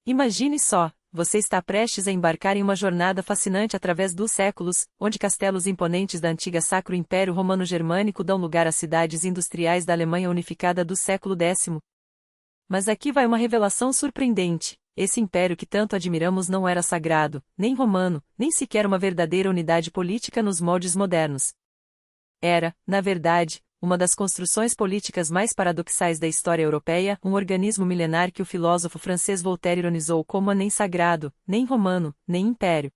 Imagine só, você está prestes a embarcar em uma jornada fascinante através dos séculos, onde castelos imponentes da antiga Sacro Império Romano-Germânico dão lugar às cidades industriais da Alemanha unificada do século X. Mas aqui vai uma revelação surpreendente: esse império que tanto admiramos não era sagrado, nem romano, nem sequer uma verdadeira unidade política nos moldes modernos. Era, na verdade, uma das construções políticas mais paradoxais da história europeia, um organismo milenar que o filósofo francês Voltaire ironizou como nem sagrado, nem romano, nem império.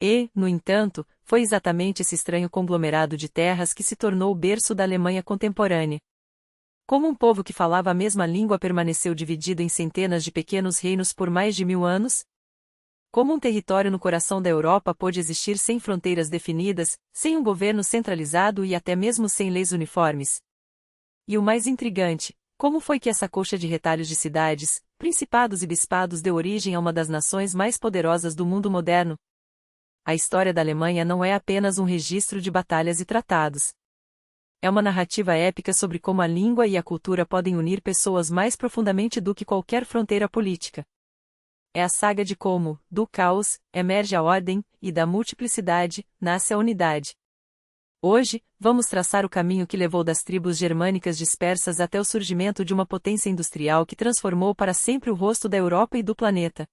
E, no entanto, foi exatamente esse estranho conglomerado de terras que se tornou o berço da Alemanha contemporânea. Como um povo que falava a mesma língua permaneceu dividido em centenas de pequenos reinos por mais de 1000 anos? Como um território no coração da Europa pôde existir sem fronteiras definidas, sem um governo centralizado e até mesmo sem leis uniformes? E o mais intrigante, como foi que essa colcha de retalhos de cidades, principados e bispados deu origem a uma das nações mais poderosas do mundo moderno? A história da Alemanha não é apenas um registro de batalhas e tratados. É uma narrativa épica sobre como a língua e a cultura podem unir pessoas mais profundamente do que qualquer fronteira política. É a saga de como, do caos, emerge a ordem, e da multiplicidade, nasce a unidade. Hoje, vamos traçar o caminho que levou das tribos germânicas dispersas até o surgimento de uma potência industrial que transformou para sempre o rosto da Europa e do planeta.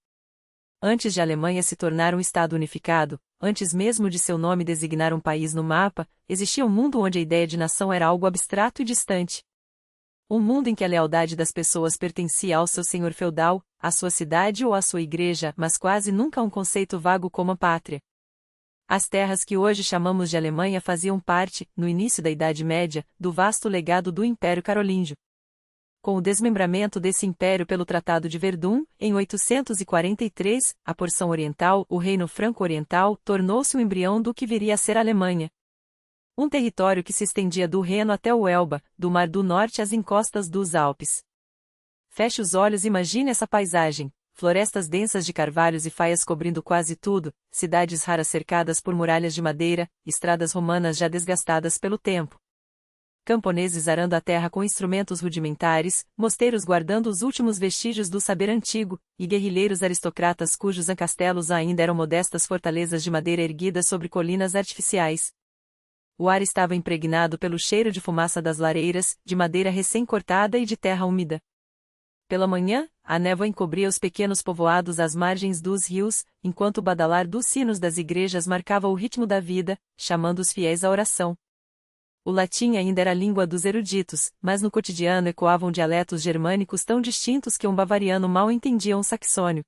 Antes de a Alemanha se tornar um Estado unificado, antes mesmo de seu nome designar um país no mapa, existia um mundo onde a ideia de nação era algo abstrato e distante. Um mundo em que a lealdade das pessoas pertencia ao seu senhor feudal, à sua cidade ou à sua igreja, mas quase nunca a um conceito vago como a pátria. As terras que hoje chamamos de Alemanha faziam parte, no início da Idade Média, do vasto legado do Império Carolíngio. Com o desmembramento desse império pelo Tratado de Verdun, em 843, a porção oriental, o Reino Franco-Oriental, tornou-se o embrião do que viria a ser a Alemanha. Um território que se estendia do Reno até o Elba, do Mar do Norte às encostas dos Alpes. Feche os olhos e imagine essa paisagem: florestas densas de carvalhos e faias cobrindo quase tudo, cidades raras cercadas por muralhas de madeira, estradas romanas já desgastadas pelo tempo. Camponeses arando a terra com instrumentos rudimentares, mosteiros guardando os últimos vestígios do saber antigo, e guerrilheiros aristocratas cujos castelos ainda eram modestas fortalezas de madeira erguidas sobre colinas artificiais. O ar estava impregnado pelo cheiro de fumaça das lareiras, de madeira recém-cortada e de terra úmida. Pela manhã, a névoa encobria os pequenos povoados às margens dos rios, enquanto o badalar dos sinos das igrejas marcava o ritmo da vida, chamando os fiéis à oração. O latim ainda era a língua dos eruditos, mas no cotidiano ecoavam dialetos germânicos tão distintos que um bavariano mal entendia um saxônio.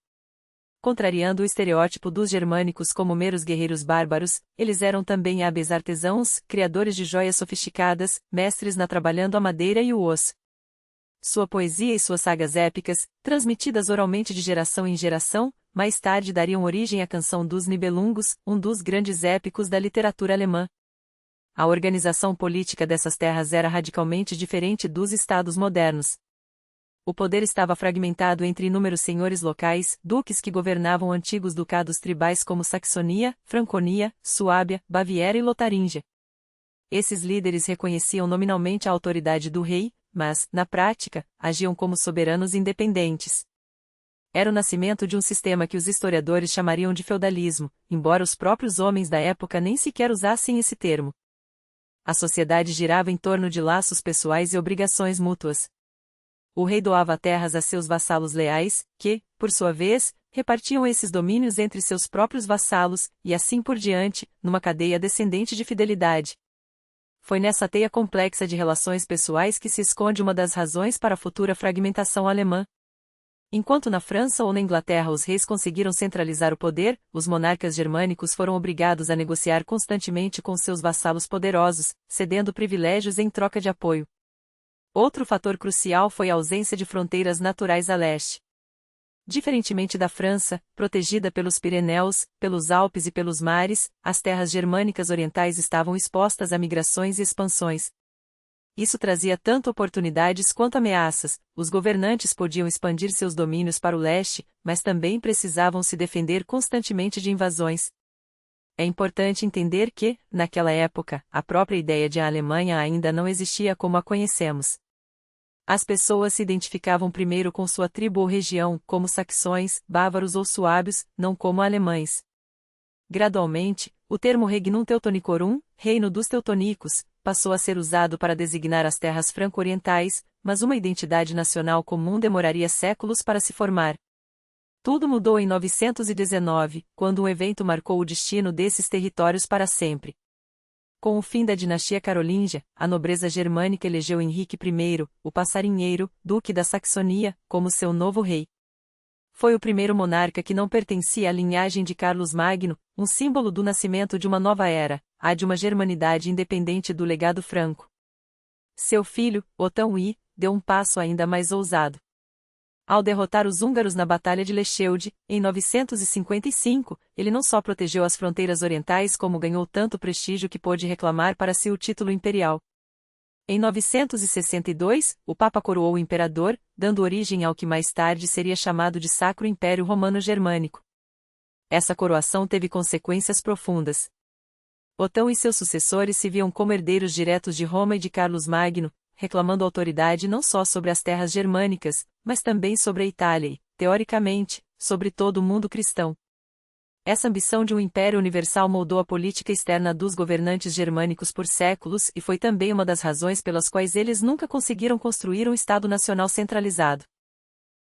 Contrariando o estereótipo dos germânicos como meros guerreiros bárbaros, eles eram também hábeis artesãos, criadores de joias sofisticadas, mestres na trabalhando a madeira e o osso. Sua poesia e suas sagas épicas, transmitidas oralmente de geração em geração, mais tarde dariam origem à canção dos Nibelungos, um dos grandes épicos da literatura alemã. A organização política dessas terras era radicalmente diferente dos estados modernos. O poder estava fragmentado entre inúmeros senhores locais, duques que governavam antigos ducados tribais como Saxonia, Franconia, Suábia, Baviera e Lotaríngia. Esses líderes reconheciam nominalmente a autoridade do rei, mas, na prática, agiam como soberanos independentes. Era o nascimento de um sistema que os historiadores chamariam de feudalismo, embora os próprios homens da época nem sequer usassem esse termo. A sociedade girava em torno de laços pessoais e obrigações mútuas. O rei doava terras a seus vassalos leais, que, por sua vez, repartiam esses domínios entre seus próprios vassalos, e assim por diante, numa cadeia descendente de fidelidade. Foi nessa teia complexa de relações pessoais que se esconde uma das razões para a futura fragmentação alemã. Enquanto na França ou na Inglaterra os reis conseguiram centralizar o poder, os monarcas germânicos foram obrigados a negociar constantemente com seus vassalos poderosos, cedendo privilégios em troca de apoio. Outro fator crucial foi a ausência de fronteiras naturais a leste. Diferentemente da França, protegida pelos Pirineus, pelos Alpes e pelos mares, as terras germânicas orientais estavam expostas a migrações e expansões. Isso trazia tanto oportunidades quanto ameaças. Os governantes podiam expandir seus domínios para o leste, mas também precisavam se defender constantemente de invasões. É importante entender que, naquela época, a própria ideia de a Alemanha ainda não existia como a conhecemos. As pessoas se identificavam primeiro com sua tribo ou região, como saxões, bávaros ou suábios, não como alemães. Gradualmente, o termo Regnum Teutonicorum, Reino dos Teutonicos, passou a ser usado para designar as terras franco-orientais, mas uma identidade nacional comum demoraria séculos para se formar. Tudo mudou em 919, quando um evento marcou o destino desses territórios para sempre. Com o fim da dinastia carolíngia, a nobreza germânica elegeu Henrique I, o Passarinheiro, duque da Saxonia, como seu novo rei. Foi o primeiro monarca que não pertencia à linhagem de Carlos Magno, um símbolo do nascimento de uma nova era, a de uma germanidade independente do legado franco. Seu filho, Otão I, deu um passo ainda mais ousado. Ao derrotar os húngaros na Batalha de Lechelde, em 955, ele não só protegeu as fronteiras orientais como ganhou tanto prestígio que pôde reclamar para si o título imperial. Em 962, o Papa coroou o imperador, dando origem ao que mais tarde seria chamado de Sacro Império Romano-Germânico. Essa coroação teve consequências profundas. Otão e seus sucessores se viam como herdeiros diretos de Roma e de Carlos Magno, reclamando autoridade não só sobre as terras germânicas, mas também sobre a Itália e, teoricamente, sobre todo o mundo cristão. Essa ambição de um império universal moldou a política externa dos governantes germânicos por séculos e foi também uma das razões pelas quais eles nunca conseguiram construir um Estado nacional centralizado.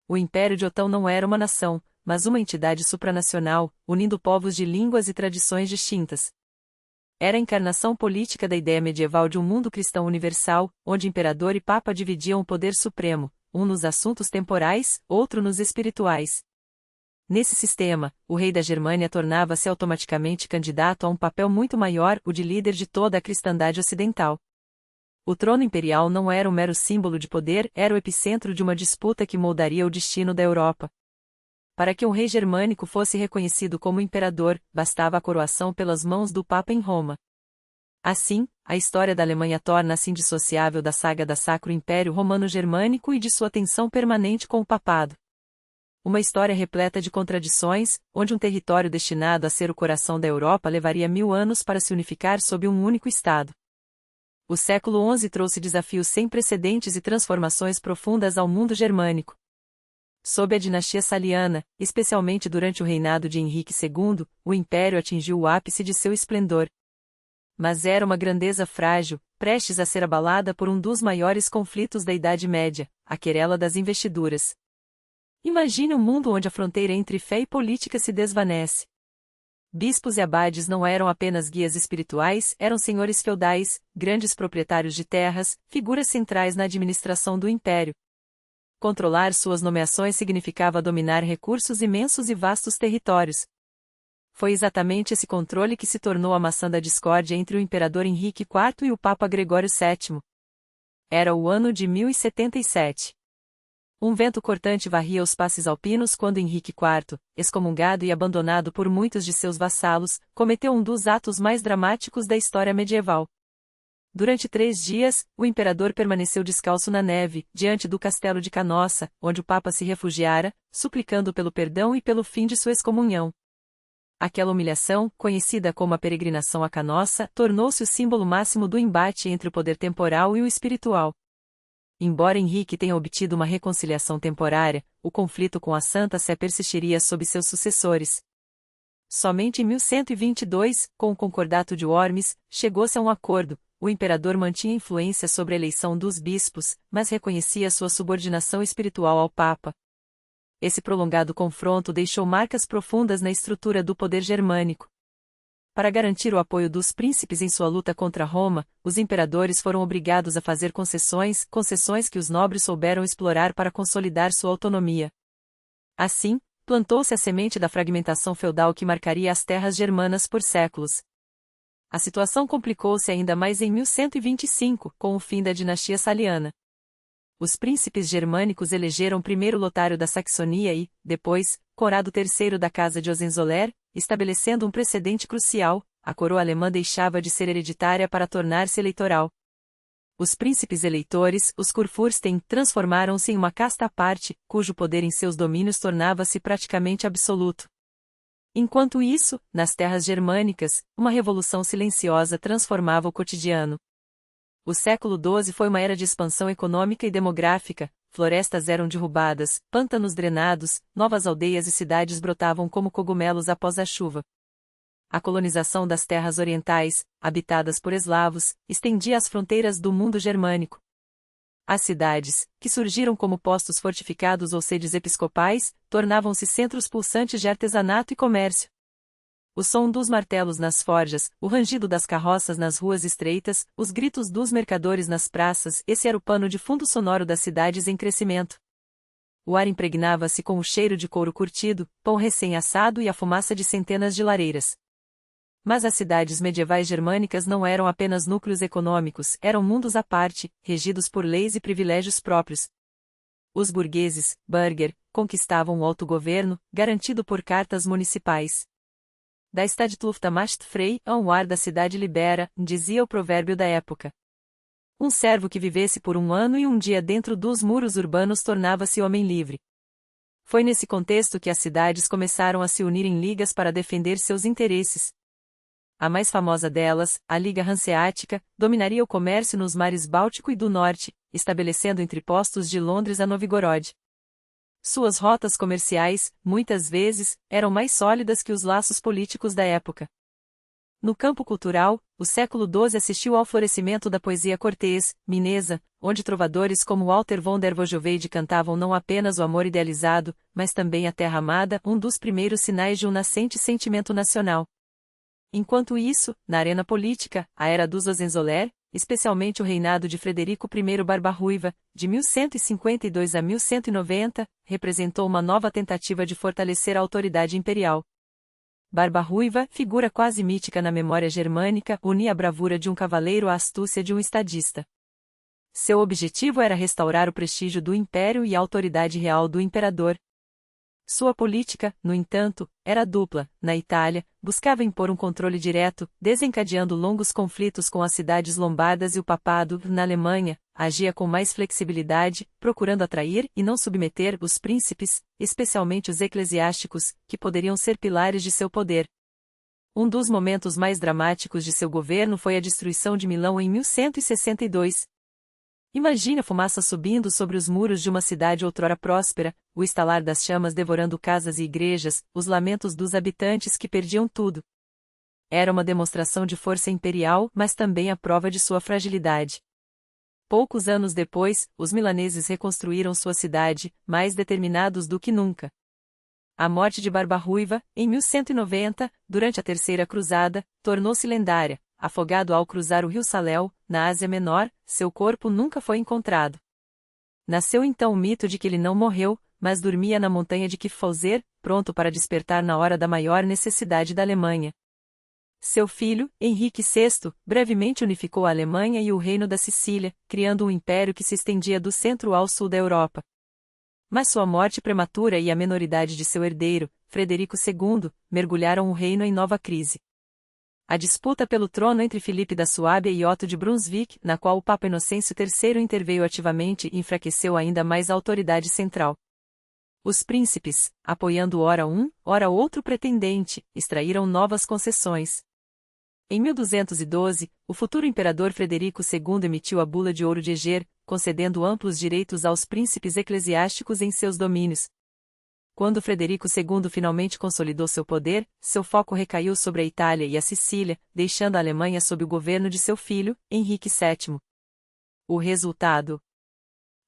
O Império de Otão não era uma nação, mas uma entidade supranacional, unindo povos de línguas e tradições distintas. Era a encarnação política da ideia medieval de um mundo cristão universal, onde imperador e papa dividiam o poder supremo, um nos assuntos temporais, outro nos espirituais. Nesse sistema, o rei da Germânia tornava-se automaticamente candidato a um papel muito maior, o de líder de toda a cristandade ocidental. O trono imperial não era um mero símbolo de poder, era o epicentro de uma disputa que moldaria o destino da Europa. Para que um rei germânico fosse reconhecido como imperador, bastava a coroação pelas mãos do Papa em Roma. Assim, a história da Alemanha torna-se indissociável da saga da Sacro Império Romano-Germânico e de sua tensão permanente com o papado. Uma história repleta de contradições, onde um território destinado a ser o coração da Europa levaria 1000 anos para se unificar sob um único Estado. O século XI trouxe desafios sem precedentes e transformações profundas ao mundo germânico. Sob a dinastia Saliana, especialmente durante o reinado de Henrique II, o império atingiu o ápice de seu esplendor. Mas era uma grandeza frágil, prestes a ser abalada por um dos maiores conflitos da Idade Média, a querela das investiduras. Imagine um mundo onde a fronteira entre fé e política se desvanece. Bispos e abades não eram apenas guias espirituais, eram senhores feudais, grandes proprietários de terras, figuras centrais na administração do império. Controlar suas nomeações significava dominar recursos imensos e vastos territórios. Foi exatamente esse controle que se tornou a maçã da discórdia entre o imperador Henrique IV e o Papa Gregório VII. Era o ano de 1077. Um vento cortante varria os passes alpinos quando Henrique IV, excomungado e abandonado por muitos de seus vassalos, cometeu um dos atos mais dramáticos da história medieval. Durante 3 dias, o imperador permaneceu descalço na neve, diante do castelo de Canossa, onde o Papa se refugiara, suplicando pelo perdão e pelo fim de sua excomunhão. Aquela humilhação, conhecida como a peregrinação a Canossa, tornou-se o símbolo máximo do embate entre o poder temporal e o espiritual. Embora Henrique tenha obtido uma reconciliação temporária, o conflito com a Santa Sé persistiria sob seus sucessores. Somente em 1122, com o Concordato de Worms, chegou-se a um acordo. O imperador mantinha influência sobre a eleição dos bispos, mas reconhecia sua subordinação espiritual ao Papa. Esse prolongado confronto deixou marcas profundas na estrutura do poder germânico. Para garantir o apoio dos príncipes em sua luta contra Roma, os imperadores foram obrigados a fazer concessões que os nobres souberam explorar para consolidar sua autonomia. Assim, plantou-se a semente da fragmentação feudal que marcaria as terras germanas por séculos. A situação complicou-se ainda mais em 1125, com o fim da dinastia Saliana. Os príncipes germânicos elegeram primeiro Lotário da Saxonia e, depois, Conrado III da Casa de Hohenzollern, estabelecendo um precedente crucial: a coroa alemã deixava de ser hereditária para tornar-se eleitoral. Os príncipes eleitores, os Kurfürsten, transformaram-se em uma casta à parte, cujo poder em seus domínios tornava-se praticamente absoluto. Enquanto isso, nas terras germânicas, uma revolução silenciosa transformava o cotidiano. O século XII foi uma era de expansão econômica e demográfica, florestas eram derrubadas, pântanos drenados, novas aldeias e cidades brotavam como cogumelos após a chuva. A colonização das terras orientais, habitadas por eslavos, estendia as fronteiras do mundo germânico. As cidades, que surgiram como postos fortificados ou sedes episcopais, tornavam-se centros pulsantes de artesanato e comércio. O som dos martelos nas forjas, o rangido das carroças nas ruas estreitas, os gritos dos mercadores nas praças, esse era o pano de fundo sonoro das cidades em crescimento. O ar impregnava-se com o cheiro de couro curtido, pão recém-assado e a fumaça de centenas de lareiras. Mas as cidades medievais germânicas não eram apenas núcleos econômicos, eram mundos à parte, regidos por leis e privilégios próprios. Os burgueses, Bürger, conquistavam o autogoverno, garantido por cartas municipais. Da Stadtluft macht frei, o ar da cidade libera, dizia o provérbio da época. Um servo que vivesse por um ano e um dia dentro dos muros urbanos tornava-se homem livre. Foi nesse contexto que as cidades começaram a se unir em ligas para defender seus interesses. A mais famosa delas, a Liga Hanseática, dominaria o comércio nos mares Báltico e do Norte, estabelecendo entrepostos de Londres a Novgorod. Suas rotas comerciais, muitas vezes, eram mais sólidas que os laços políticos da época. No campo cultural, o século XII assistiu ao florescimento da poesia cortês, minesa, onde trovadores como Walter von der Vogelweide cantavam não apenas o amor idealizado, mas também a terra amada, um dos primeiros sinais de um nascente sentimento nacional. Enquanto isso, na arena política, a era dos Hohenzollern, especialmente o reinado de Frederico I Barba-Ruiva, de 1152 a 1190, representou uma nova tentativa de fortalecer a autoridade imperial. Barba-Ruiva, figura quase mítica na memória germânica, unia a bravura de um cavaleiro à astúcia de um estadista. Seu objetivo era restaurar o prestígio do império e a autoridade real do imperador. Sua política, no entanto, era dupla. Na Itália, buscava impor um controle direto, desencadeando longos conflitos com as cidades lombardas e o papado. Na Alemanha, agia com mais flexibilidade, procurando atrair e não submeter os príncipes, especialmente os eclesiásticos, que poderiam ser pilares de seu poder. Um dos momentos mais dramáticos de seu governo foi a destruição de Milão em 1162. Imagine a fumaça subindo sobre os muros de uma cidade outrora próspera, o estalar das chamas devorando casas e igrejas, os lamentos dos habitantes que perdiam tudo. Era uma demonstração de força imperial, mas também a prova de sua fragilidade. Poucos anos depois, os milaneses reconstruíram sua cidade, mais determinados do que nunca. A morte de Barba-Ruiva, em 1190, durante a Terceira Cruzada, tornou-se lendária. Afogado ao cruzar o rio Saleu, na Ásia Menor, seu corpo nunca foi encontrado. Nasceu então o mito de que ele não morreu, mas dormia na montanha de Kyffhäuser, pronto para despertar na hora da maior necessidade da Alemanha. Seu filho, Henrique VI, brevemente unificou a Alemanha e o Reino da Sicília, criando um império que se estendia do centro ao sul da Europa. Mas sua morte prematura e a menoridade de seu herdeiro, Frederico II, mergulharam o reino em nova crise. A disputa pelo trono entre Filipe da Suábia e Otto de Brunswick, na qual o Papa Inocêncio III interveio ativamente, enfraqueceu ainda mais a autoridade central. Os príncipes, apoiando ora um, ora outro pretendente, extraíram novas concessões. Em 1212, o futuro imperador Frederico II emitiu a Bula de Ouro de Eger, concedendo amplos direitos aos príncipes eclesiásticos em seus domínios. Quando Frederico II finalmente consolidou seu poder, seu foco recaiu sobre a Itália e a Sicília, deixando a Alemanha sob o governo de seu filho, Henrique VII. O resultado?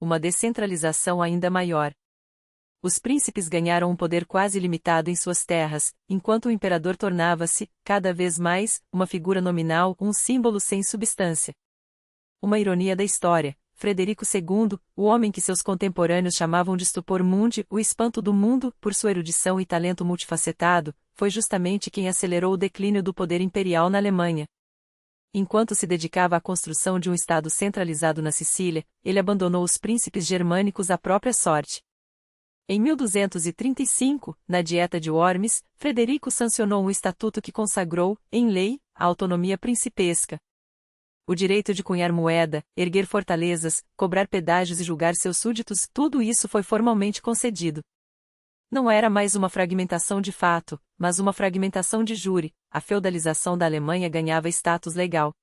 Uma descentralização ainda maior. Os príncipes ganharam um poder quase ilimitado em suas terras, enquanto o imperador tornava-se, cada vez mais, uma figura nominal, um símbolo sem substância. Uma ironia da história. Frederico II, o homem que seus contemporâneos chamavam de Stupor Mundi, o espanto do mundo, por sua erudição e talento multifacetado, foi justamente quem acelerou o declínio do poder imperial na Alemanha. Enquanto se dedicava à construção de um estado centralizado na Sicília, ele abandonou os príncipes germânicos à própria sorte. Em 1235, na Dieta de Worms, Frederico sancionou um estatuto que consagrou, em lei, a autonomia principesca. O direito de cunhar moeda, erguer fortalezas, cobrar pedágios e julgar seus súditos, tudo isso foi formalmente concedido. Não era mais uma fragmentação de fato, mas uma fragmentação de jure, a feudalização da Alemanha ganhava status legal.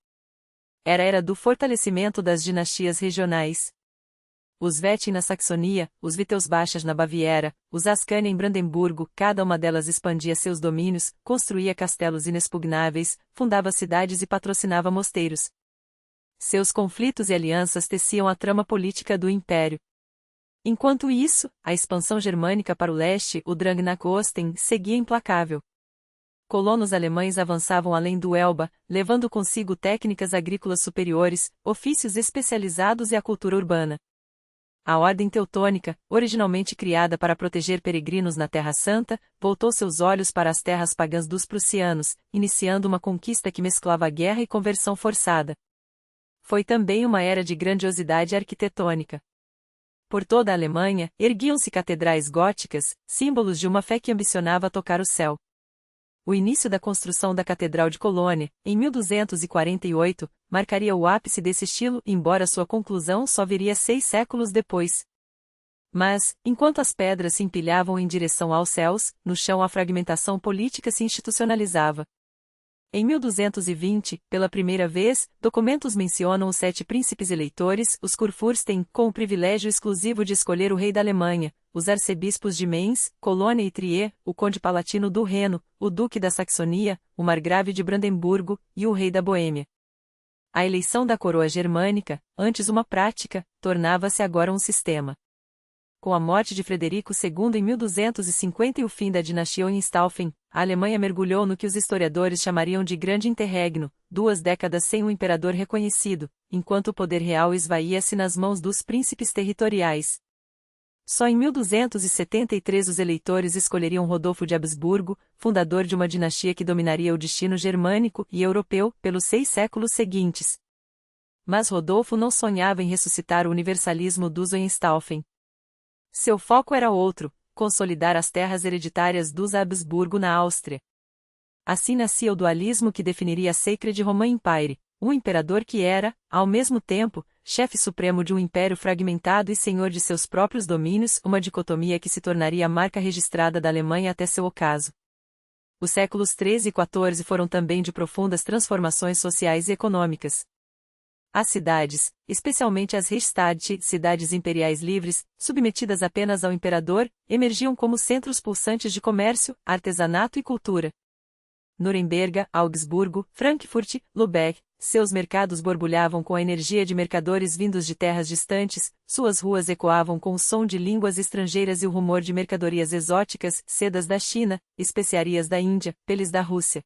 Era a era do fortalecimento das dinastias regionais. Os Wettin na Saxonia, os Wittelsbachers na Baviera, os Ascani em Brandemburgo, cada uma delas expandia seus domínios, construía castelos inexpugnáveis, fundava cidades e patrocinava mosteiros. Seus conflitos e alianças teciam a trama política do império. Enquanto isso, a expansão germânica para o leste, o Drang nach Osten, seguia implacável. Colonos alemães avançavam além do Elba, levando consigo técnicas agrícolas superiores, ofícios especializados e a cultura urbana. A Ordem Teutônica, originalmente criada para proteger peregrinos na Terra Santa, voltou seus olhos para as terras pagãs dos prussianos, iniciando uma conquista que mesclava guerra e conversão forçada. Foi também uma era de grandiosidade arquitetônica. Por toda a Alemanha, erguiam-se catedrais góticas, símbolos de uma fé que ambicionava tocar o céu. O início da construção da Catedral de Colônia, em 1248, marcaria o ápice desse estilo, embora sua conclusão só viria 6 séculos depois. Mas, enquanto as pedras se empilhavam em direção aos céus, no chão a fragmentação política se institucionalizava. Em 1220, pela primeira vez, documentos mencionam os 7 príncipes eleitores, os Kurfürsten, com o privilégio exclusivo de escolher o rei da Alemanha, os arcebispos de Mainz, Colônia e Trier, o conde palatino do Reno, o duque da Saxonia, o margrave de Brandemburgo, e o rei da Boêmia. A eleição da coroa germânica, antes uma prática, tornava-se agora um sistema. Com a morte de Frederico II em 1250 e o fim da dinastia Hohenstaufen, a Alemanha mergulhou no que os historiadores chamariam de Grande Interregno, 2 décadas sem um imperador reconhecido, enquanto o poder real esvaía-se nas mãos dos príncipes territoriais. Só em 1273 os eleitores escolheriam Rodolfo de Habsburgo, fundador de uma dinastia que dominaria o destino germânico e europeu pelos 6 séculos seguintes. Mas Rodolfo não sonhava em ressuscitar o universalismo dos Hohenstaufen. Seu foco era outro, consolidar as terras hereditárias dos Habsburgo na Áustria. Assim nascia o dualismo que definiria a Sacred Roman Empire, um imperador que era, ao mesmo tempo, chefe supremo de um império fragmentado e senhor de seus próprios domínios, uma dicotomia que se tornaria a marca registrada da Alemanha até seu ocaso. Os séculos 13 e 14 foram também de profundas transformações sociais e econômicas. As cidades, especialmente as Reichsstadt, cidades imperiais livres, submetidas apenas ao imperador, emergiam como centros pulsantes de comércio, artesanato e cultura. Nuremberg, Augsburgo, Frankfurt, Lübeck, seus mercados borbulhavam com a energia de mercadores vindos de terras distantes, suas ruas ecoavam com o som de línguas estrangeiras e o rumor de mercadorias exóticas, sedas da China, especiarias da Índia, peles da Rússia.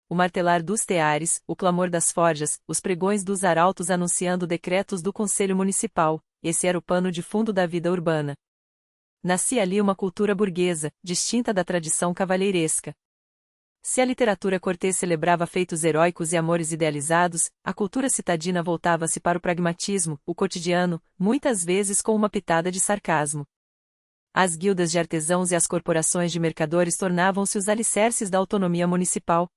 O martelar dos teares, o clamor das forjas, os pregões dos arautos anunciando decretos do Conselho Municipal, esse era o pano de fundo da vida urbana. Nascia ali uma cultura burguesa, distinta da tradição cavalheiresca. Se a literatura cortês celebrava feitos heróicos e amores idealizados, a cultura citadina voltava-se para o pragmatismo, o cotidiano, muitas vezes com uma pitada de sarcasmo. As guildas de artesãos e as corporações de mercadores tornavam-se os alicerces da autonomia municipal.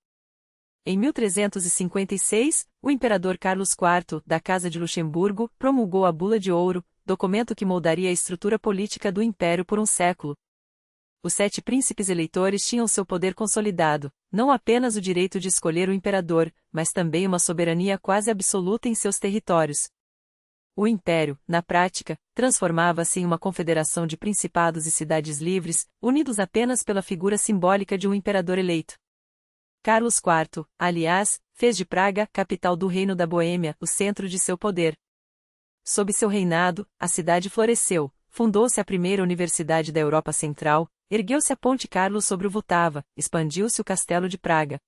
Em 1356, o imperador Carlos IV, da Casa de Luxemburgo, promulgou a Bula de Ouro, documento que moldaria a estrutura política do império por um século. Os 7 príncipes eleitores tinham seu poder consolidado, não apenas o direito de escolher o imperador, mas também uma soberania quase absoluta em seus territórios. O império, na prática, transformava-se em uma confederação de principados e cidades livres, unidos apenas pela figura simbólica de um imperador eleito. Carlos IV, aliás, fez de Praga, capital do Reino da Boêmia, o centro de seu poder. Sob seu reinado, a cidade floresceu, fundou-se a primeira universidade da Europa Central, ergueu-se a Ponte Carlos sobre o Vltava, expandiu-se o Castelo de Praga.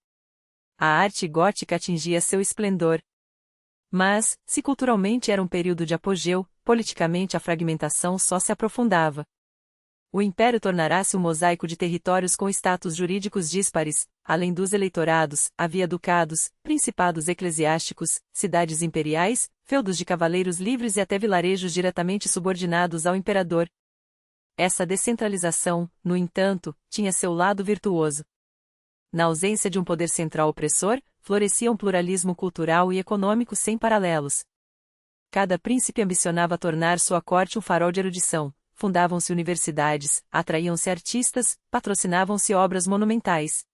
A arte gótica atingia seu esplendor. Mas, se culturalmente era um período de apogeu, politicamente a fragmentação só se aprofundava. O império tornará-se um mosaico de territórios com status jurídicos díspares, além dos eleitorados, havia ducados, principados eclesiásticos, cidades imperiais, feudos de cavaleiros livres e até vilarejos diretamente subordinados ao imperador. Essa descentralização, no entanto, tinha seu lado virtuoso. Na ausência de um poder central opressor, florescia um pluralismo cultural e econômico sem paralelos. Cada príncipe ambicionava tornar sua corte um farol de erudição. Fundavam-se universidades, atraíam-se artistas, patrocinavam-se obras monumentais.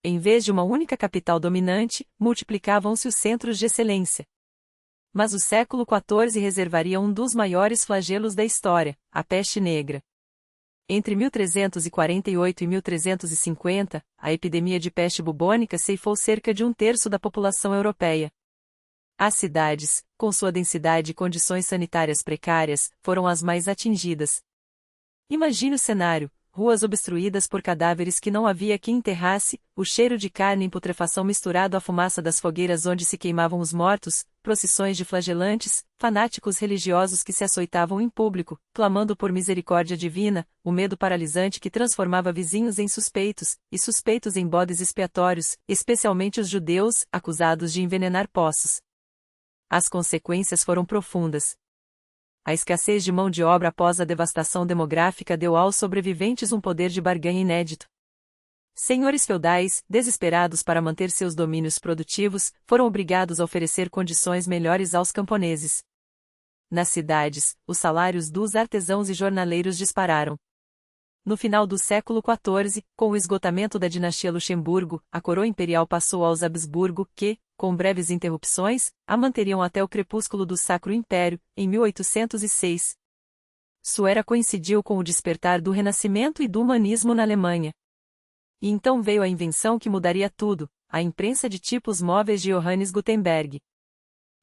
Em vez de uma única capital dominante, multiplicavam-se os centros de excelência. Mas o século XIV reservaria um dos maiores flagelos da história, a peste negra. Entre 1348 e 1350, a epidemia de peste bubônica ceifou cerca de um terço da população europeia. As cidades, com sua densidade e condições sanitárias precárias, foram as mais atingidas. Imagine o cenário: ruas obstruídas por cadáveres que não havia quem enterrasse, o cheiro de carne em putrefação misturado à fumaça das fogueiras onde se queimavam os mortos, procissões de flagelantes, fanáticos religiosos que se açoitavam em público, clamando por misericórdia divina, o medo paralisante que transformava vizinhos em suspeitos, e suspeitos em bodes expiatórios, especialmente os judeus, acusados de envenenar poços. As consequências foram profundas. A escassez de mão de obra após a devastação demográfica deu aos sobreviventes um poder de barganha inédito. Senhores feudais, desesperados para manter seus domínios produtivos, foram obrigados a oferecer condições melhores aos camponeses. Nas cidades, os salários dos artesãos e jornaleiros dispararam. No final do século XIV, com o esgotamento da dinastia Luxemburgo, a coroa imperial passou aos Habsburgo, que, com breves interrupções, a manteriam até o crepúsculo do Sacro Império, em 1806. Sua era coincidiu com o despertar do Renascimento e do humanismo na Alemanha. E então veio a invenção que mudaria tudo, a imprensa de tipos móveis de Johannes Gutenberg.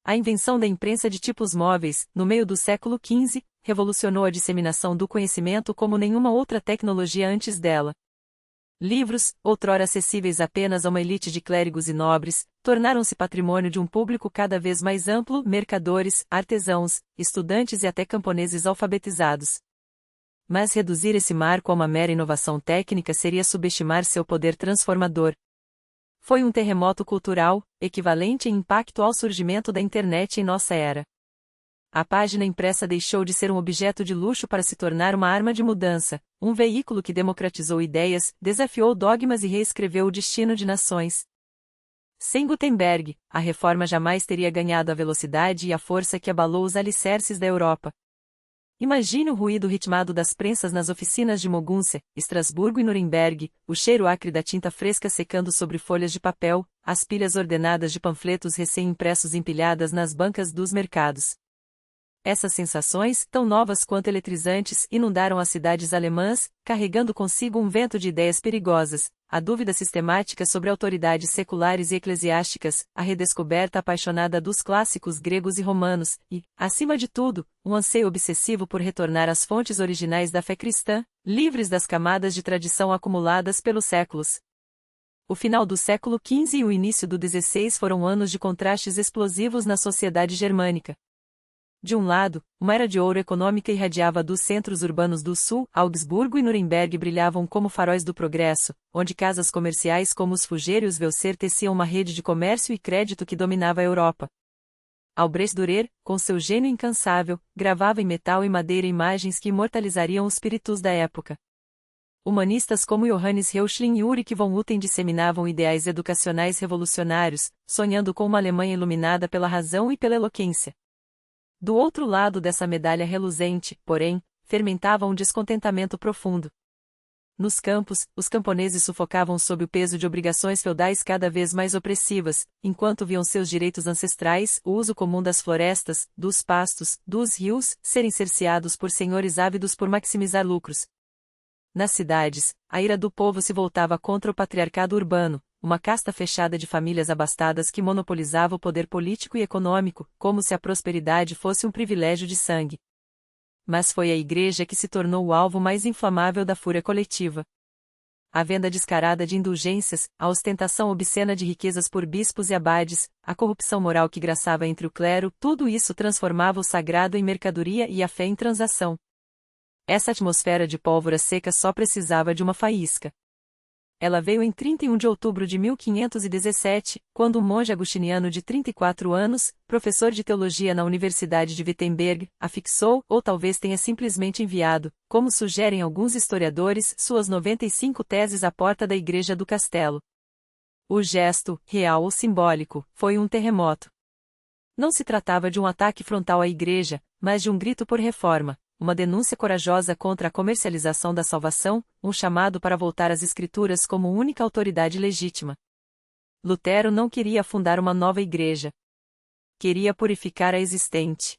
A invenção da imprensa de tipos móveis, no meio do século XV, revolucionou a disseminação do conhecimento como nenhuma outra tecnologia antes dela. Livros, outrora acessíveis apenas a uma elite de clérigos e nobres, tornaram-se patrimônio de um público cada vez mais amplo: mercadores, artesãos, estudantes e até camponeses alfabetizados. Mas reduzir esse marco a uma mera inovação técnica seria subestimar seu poder transformador. Foi um terremoto cultural, equivalente em impacto ao surgimento da internet em nossa era. A página impressa deixou de ser um objeto de luxo para se tornar uma arma de mudança, um veículo que democratizou ideias, desafiou dogmas e reescreveu o destino de nações. Sem Gutenberg, a reforma jamais teria ganhado a velocidade e a força que abalou os alicerces da Europa. Imagine o ruído ritmado das prensas nas oficinas de Mogunçia, Estrasburgo e Nuremberg, o cheiro acre da tinta fresca secando sobre folhas de papel, as pilhas ordenadas de panfletos recém-impressos empilhadas nas bancas dos mercados. Essas sensações, tão novas quanto eletrizantes, inundaram as cidades alemãs, carregando consigo um vento de ideias perigosas, a dúvida sistemática sobre autoridades seculares e eclesiásticas, a redescoberta apaixonada dos clássicos gregos e romanos, e, acima de tudo, um anseio obsessivo por retornar às fontes originais da fé cristã, livres das camadas de tradição acumuladas pelos séculos. O final do século XV e o início do XVI foram anos de contrastes explosivos na sociedade germânica. De um lado, uma era de ouro econômica irradiava dos centros urbanos do sul, Augsburgo e Nuremberg brilhavam como faróis do progresso, onde casas comerciais como os Fugger e os Welser teciam uma rede de comércio e crédito que dominava a Europa. Albrecht Dürer, com seu gênio incansável, gravava em metal e madeira imagens que imortalizariam os espíritos da época. Humanistas como Johannes Reuchlin e Ulrich von Hutten disseminavam ideais educacionais revolucionários, sonhando com uma Alemanha iluminada pela razão e pela eloquência. Do outro lado dessa medalha reluzente, porém, fermentava um descontentamento profundo. Nos campos, os camponeses sufocavam sob o peso de obrigações feudais cada vez mais opressivas, enquanto viam seus direitos ancestrais, o uso comum das florestas, dos pastos, dos rios, serem cerceados por senhores ávidos por maximizar lucros. Nas cidades, a ira do povo se voltava contra o patriarcado urbano, uma casta fechada de famílias abastadas que monopolizava o poder político e econômico, como se a prosperidade fosse um privilégio de sangue. Mas foi a Igreja que se tornou o alvo mais inflamável da fúria coletiva. A venda descarada de indulgências, a ostentação obscena de riquezas por bispos e abades, a corrupção moral que graçava entre o clero, tudo isso transformava o sagrado em mercadoria e a fé em transação. Essa atmosfera de pólvora seca só precisava de uma faísca. Ela veio em 31 de outubro de 1517, quando um monge agostiniano de 34 anos, professor de teologia na Universidade de Wittenberg, afixou, ou talvez tenha simplesmente enviado, como sugerem alguns historiadores, suas 95 teses à porta da igreja do castelo. O gesto, real ou simbólico, foi um terremoto. Não se tratava de um ataque frontal à igreja, mas de um grito por reforma, uma denúncia corajosa contra a comercialização da salvação, um chamado para voltar às Escrituras como única autoridade legítima. Lutero não queria fundar uma nova igreja. Queria purificar a existente.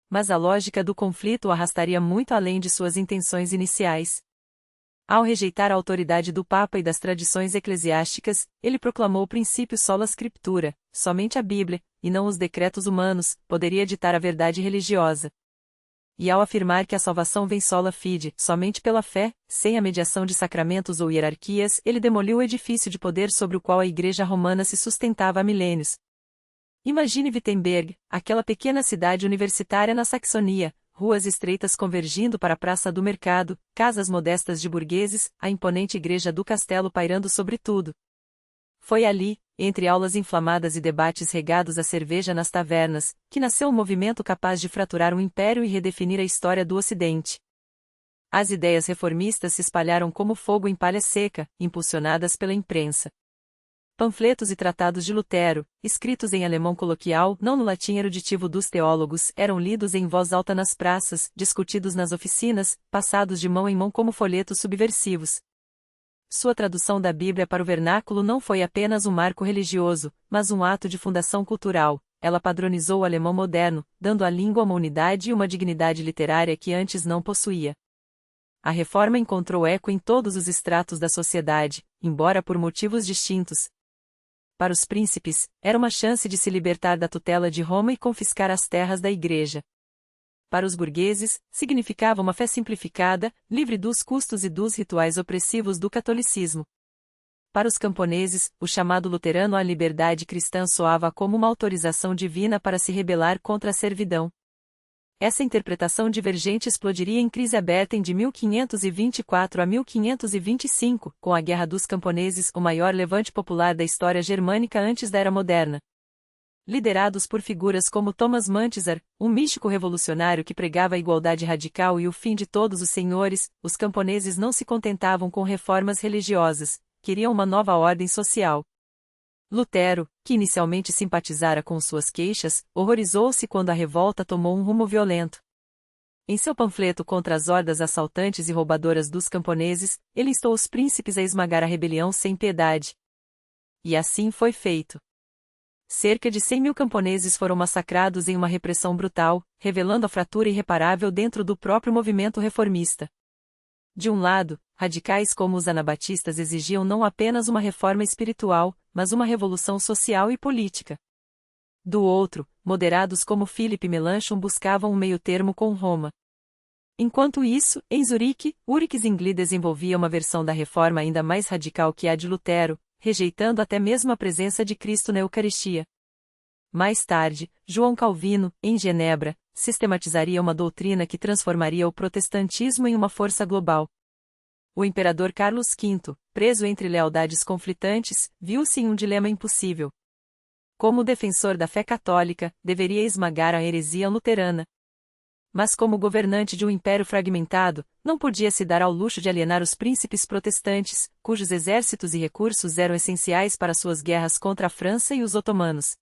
Mas a lógica do conflito o arrastaria muito além de suas intenções iniciais. Ao rejeitar a autoridade do Papa e das tradições eclesiásticas, ele proclamou o princípio sola scriptura, somente a Bíblia, e não os decretos humanos, poderia ditar a verdade religiosa. E ao afirmar que a salvação vem sola fide, somente pela fé, sem a mediação de sacramentos ou hierarquias, ele demoliu o edifício de poder sobre o qual a Igreja Romana se sustentava há milênios. Imagine Wittenberg, aquela pequena cidade universitária na Saxonia, ruas estreitas convergindo para a Praça do Mercado, casas modestas de burgueses, a imponente igreja do castelo pairando sobre tudo. Foi ali, entre aulas inflamadas e debates regados a cerveja nas tavernas, que nasceu um movimento capaz de fraturar um império e redefinir a história do Ocidente. As ideias reformistas se espalharam como fogo em palha seca, impulsionadas pela imprensa. Panfletos e tratados de Lutero, escritos em alemão coloquial, não no latim eruditivo dos teólogos, eram lidos em voz alta nas praças, discutidos nas oficinas, passados de mão em mão como folhetos subversivos. Sua tradução da Bíblia para o vernáculo não foi apenas um marco religioso, mas um ato de fundação cultural. Ela padronizou o alemão moderno, dando à língua uma unidade e uma dignidade literária que antes não possuía. A reforma encontrou eco em todos os estratos da sociedade, embora por motivos distintos. Para os príncipes, era uma chance de se libertar da tutela de Roma e confiscar as terras da Igreja. Para os burgueses, significava uma fé simplificada, livre dos custos e dos rituais opressivos do catolicismo. Para os camponeses, o chamado luterano à liberdade cristã soava como uma autorização divina para se rebelar contra a servidão. Essa interpretação divergente explodiria em crise aberta em de 1524 a 1525, com a Guerra dos Camponeses, o maior levante popular da história germânica antes da Era Moderna. Liderados por figuras como Thomas Mantzar, um místico revolucionário que pregava a igualdade radical e o fim de todos os senhores, os camponeses não se contentavam com reformas religiosas, queriam uma nova ordem social. Lutero, que inicialmente simpatizara com suas queixas, horrorizou-se quando a revolta tomou um rumo violento. Em seu panfleto contra as hordas assaltantes e roubadoras dos camponeses, ele instou os príncipes a esmagar a rebelião sem piedade. E assim foi feito. Cerca de 100.000 camponeses foram massacrados em uma repressão brutal, revelando a fratura irreparável dentro do próprio movimento reformista. De um lado, radicais como os anabatistas exigiam não apenas uma reforma espiritual, mas uma revolução social e política. Do outro, moderados como Philipp Melanchthon buscavam um meio-termo com Roma. Enquanto isso, em Zurique, Ulrich Zwingli desenvolvia uma versão da reforma ainda mais radical que a de Lutero, rejeitando até mesmo a presença de Cristo na Eucaristia. Mais tarde, João Calvino, em Genebra, sistematizaria uma doutrina que transformaria o protestantismo em uma força global. O imperador Carlos V, preso entre lealdades conflitantes, viu-se em um dilema impossível. Como defensor da fé católica, deveria esmagar a heresia luterana. Mas como governante de um império fragmentado, não podia se dar ao luxo de alienar os príncipes protestantes, cujos exércitos e recursos eram essenciais para suas guerras contra a França e os otomanos.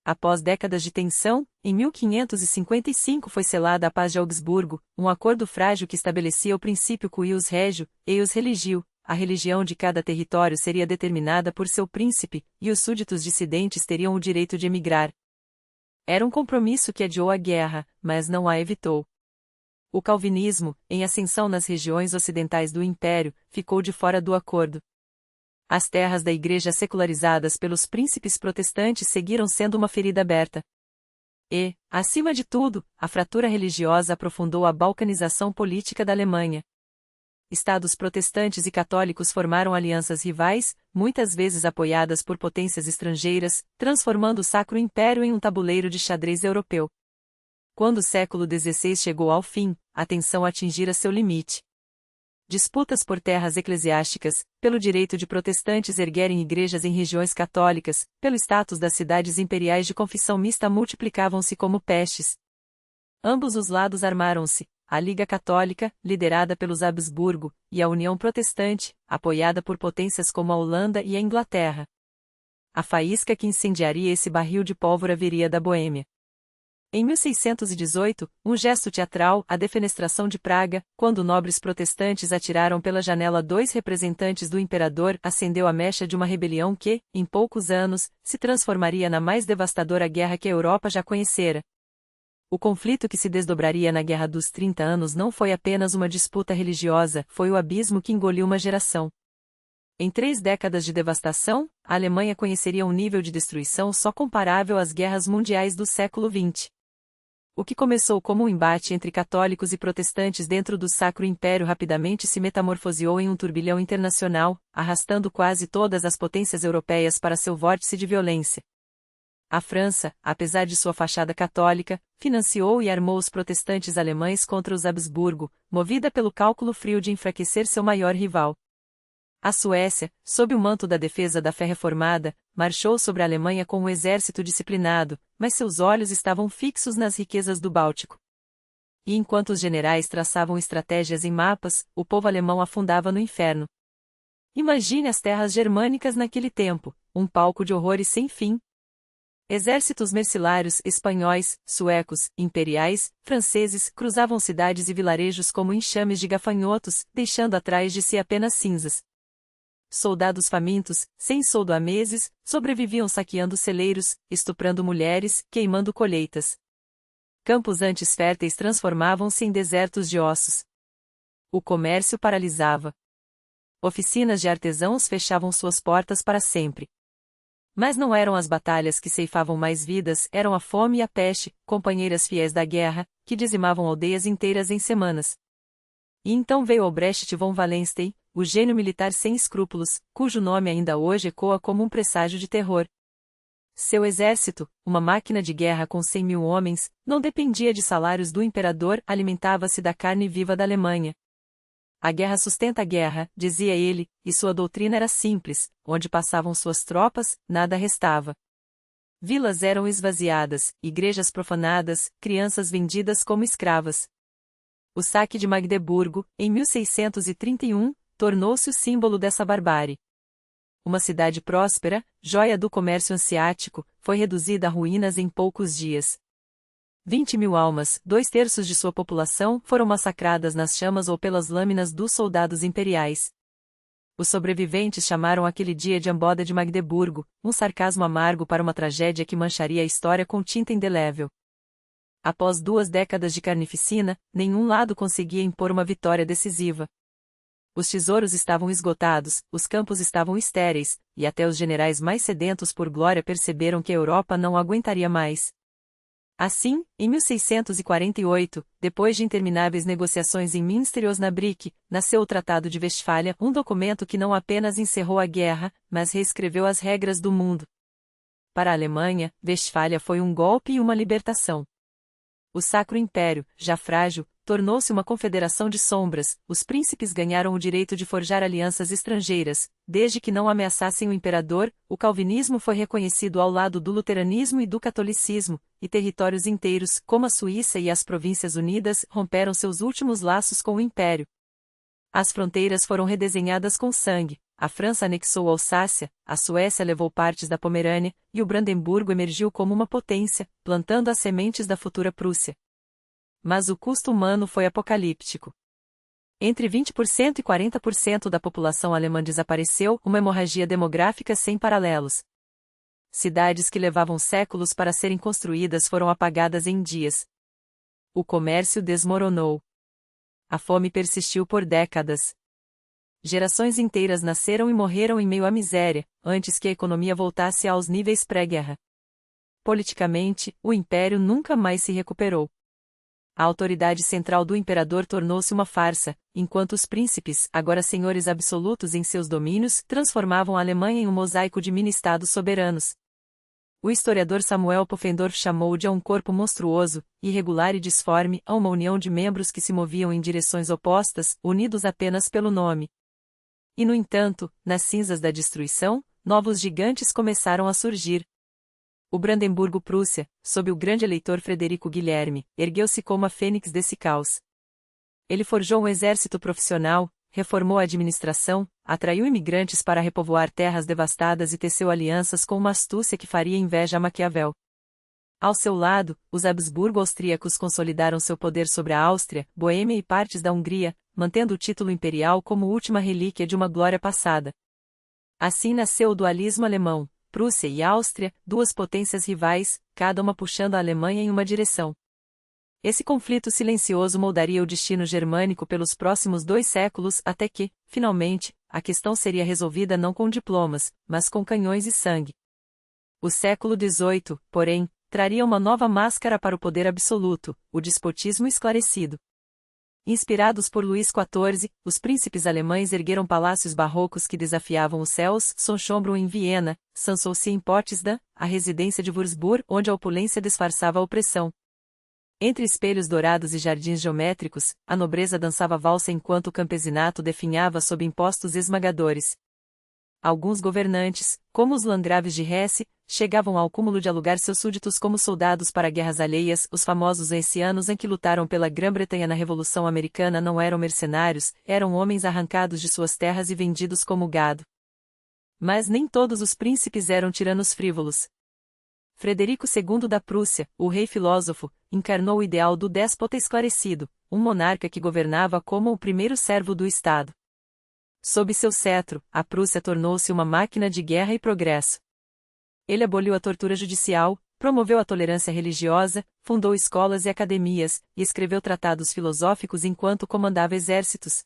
Após décadas de tensão, em 1555 foi selada a Paz de Augsburgo, um acordo frágil que estabelecia o princípio cuius regio, eius religio, a religião de cada território seria determinada por seu príncipe, e os súditos dissidentes teriam o direito de emigrar. Era um compromisso que adiou a guerra, mas não a evitou. O calvinismo, em ascensão nas regiões ocidentais do Império, ficou de fora do acordo. As terras da Igreja secularizadas pelos príncipes protestantes seguiram sendo uma ferida aberta. E, acima de tudo, a fratura religiosa aprofundou a balcanização política da Alemanha. Estados protestantes e católicos formaram alianças rivais, muitas vezes apoiadas por potências estrangeiras, transformando o Sacro Império em um tabuleiro de xadrez europeu. Quando o século XVI chegou ao fim, a tensão atingira seu limite. Disputas por terras eclesiásticas, pelo direito de protestantes erguerem igrejas em regiões católicas, pelo status das cidades imperiais de confissão mista multiplicavam-se como pestes. Ambos os lados armaram-se, a Liga Católica, liderada pelos Habsburgo, e a União Protestante, apoiada por potências como a Holanda e a Inglaterra. A faísca que incendiaria esse barril de pólvora viria da Boêmia. Em 1618, um gesto teatral, a defenestração de Praga, quando nobres protestantes atiraram pela janela 2 representantes do imperador, acendeu a mecha de uma rebelião que, em poucos anos, se transformaria na mais devastadora guerra que a Europa já conhecera. O conflito que se desdobraria na Guerra dos 30 Anos não foi apenas uma disputa religiosa, foi o abismo que engoliu uma geração. Em 3 décadas de devastação, a Alemanha conheceria um nível de destruição só comparável às guerras mundiais do século XX. O que começou como um embate entre católicos e protestantes dentro do Sacro Império rapidamente se metamorfoseou em um turbilhão internacional, arrastando quase todas as potências europeias para seu vórtice de violência. A França, apesar de sua fachada católica, financiou e armou os protestantes alemães contra os Habsburgo, movida pelo cálculo frio de enfraquecer seu maior rival. A Suécia, sob o manto da defesa da fé reformada, marchou sobre a Alemanha com um exército disciplinado, mas seus olhos estavam fixos nas riquezas do Báltico. E enquanto os generais traçavam estratégias em mapas, o povo alemão afundava no inferno. Imagine as terras germânicas naquele tempo, um palco de horrores sem fim. Exércitos mercenários espanhóis, suecos, imperiais, franceses cruzavam cidades e vilarejos como enxames de gafanhotos, deixando atrás de si apenas cinzas. Soldados famintos, sem soldo há meses, sobreviviam saqueando celeiros, estuprando mulheres, queimando colheitas. Campos antes férteis transformavam-se em desertos de ossos. O comércio paralisava. Oficinas de artesãos fechavam suas portas para sempre. Mas não eram as batalhas que ceifavam mais vidas, eram a fome e a peste, companheiras fiéis da guerra, que dizimavam aldeias inteiras em semanas. E então veio Albrecht von Wallenstein, o gênio militar sem escrúpulos, cujo nome ainda hoje ecoa como um presságio de terror. Seu exército, uma máquina de guerra com 100.000 homens, não dependia de salários do imperador, alimentava-se da carne viva da Alemanha. A guerra sustenta a guerra, dizia ele, e sua doutrina era simples, onde passavam suas tropas, nada restava. Vilas eram esvaziadas, igrejas profanadas, crianças vendidas como escravas. O saque de Magdeburgo, em 1631, tornou-se o símbolo dessa barbárie. Uma cidade próspera, joia do comércio hanseático, foi reduzida a ruínas em poucos dias. 20.000 almas, 2/3 de sua população, foram massacradas nas chamas ou pelas lâminas dos soldados imperiais. Os sobreviventes chamaram aquele dia de Amboda de Magdeburgo, um sarcasmo amargo para uma tragédia que mancharia a história com tinta indelével. Após 2 décadas de carnificina, nenhum lado conseguia impor uma vitória decisiva. Os tesouros estavam esgotados, os campos estavam estéreis, e até os generais mais sedentos por glória perceberam que a Europa não aguentaria mais. Assim, em 1648, depois de intermináveis negociações em Münster e Osnabrück, nasceu o Tratado de Westfália, um documento que não apenas encerrou a guerra, mas reescreveu as regras do mundo. Para a Alemanha, Westfália foi um golpe e uma libertação. O Sacro Império, já frágil, tornou-se uma confederação de sombras, os príncipes ganharam o direito de forjar alianças estrangeiras, desde que não ameaçassem o imperador, o calvinismo foi reconhecido ao lado do luteranismo e do catolicismo, e territórios inteiros, como a Suíça e as Províncias Unidas, romperam seus últimos laços com o império. As fronteiras foram redesenhadas com sangue, a França anexou a Alsácia, a Suécia levou partes da Pomerânia, e o Brandemburgo emergiu como uma potência, plantando as sementes da futura Prússia. Mas o custo humano foi apocalíptico. Entre 20% e 40% da população alemã desapareceu, uma hemorragia demográfica sem paralelos. Cidades que levavam séculos para serem construídas foram apagadas em dias. O comércio desmoronou. A fome persistiu por décadas. Gerações inteiras nasceram e morreram em meio à miséria, antes que a economia voltasse aos níveis pré-guerra. Politicamente, o império nunca mais se recuperou. A autoridade central do imperador tornou-se uma farsa, enquanto os príncipes, agora senhores absolutos em seus domínios, transformavam a Alemanha em um mosaico de mini-estados soberanos. O historiador Samuel Pufendorf chamou de a um corpo monstruoso, irregular e disforme, a uma união de membros que se moviam em direções opostas, unidos apenas pelo nome. E no entanto, nas cinzas da destruição, novos gigantes começaram a surgir. O Brandemburgo-Prússia, sob o grande eleitor Frederico Guilherme, ergueu-se como a fênix desse caos. Ele forjou um exército profissional, reformou a administração, atraiu imigrantes para repovoar terras devastadas e teceu alianças com uma astúcia que faria inveja a Maquiavel. Ao seu lado, os Habsburgo austríacos consolidaram seu poder sobre a Áustria, Boêmia e partes da Hungria, mantendo o título imperial como última relíquia de uma glória passada. Assim nasceu o dualismo alemão, Prússia e Áustria, duas potências rivais, cada uma puxando a Alemanha em uma direção. Esse conflito silencioso moldaria o destino germânico pelos próximos 2 séculos até que, finalmente, a questão seria resolvida não com diplomas, mas com canhões e sangue. O século XVIII, porém, traria uma nova máscara para o poder absoluto, o despotismo esclarecido. Inspirados por Luís XIV, os príncipes alemães ergueram palácios barrocos que desafiavam os céus, Sonnenschönbrunn em Viena, Sanssouci em Potsdam, a residência de Würzburg, onde a opulência disfarçava a opressão. Entre espelhos dourados e jardins geométricos, a nobreza dançava valsa enquanto o campesinato definhava sob impostos esmagadores. Alguns governantes, como os landgraves de Hesse, chegavam ao cúmulo de alugar seus súditos como soldados para guerras alheias. Os famosos hessianos em que lutaram pela Grã-Bretanha na Revolução Americana não eram mercenários, eram homens arrancados de suas terras e vendidos como gado. Mas nem todos os príncipes eram tiranos frívolos. Frederico II da Prússia, o rei filósofo, encarnou o ideal do déspota esclarecido, um monarca que governava como o primeiro servo do Estado. Sob seu cetro, a Prússia tornou-se uma máquina de guerra e progresso. Ele aboliu a tortura judicial, promoveu a tolerância religiosa, fundou escolas e academias, e escreveu tratados filosóficos enquanto comandava exércitos.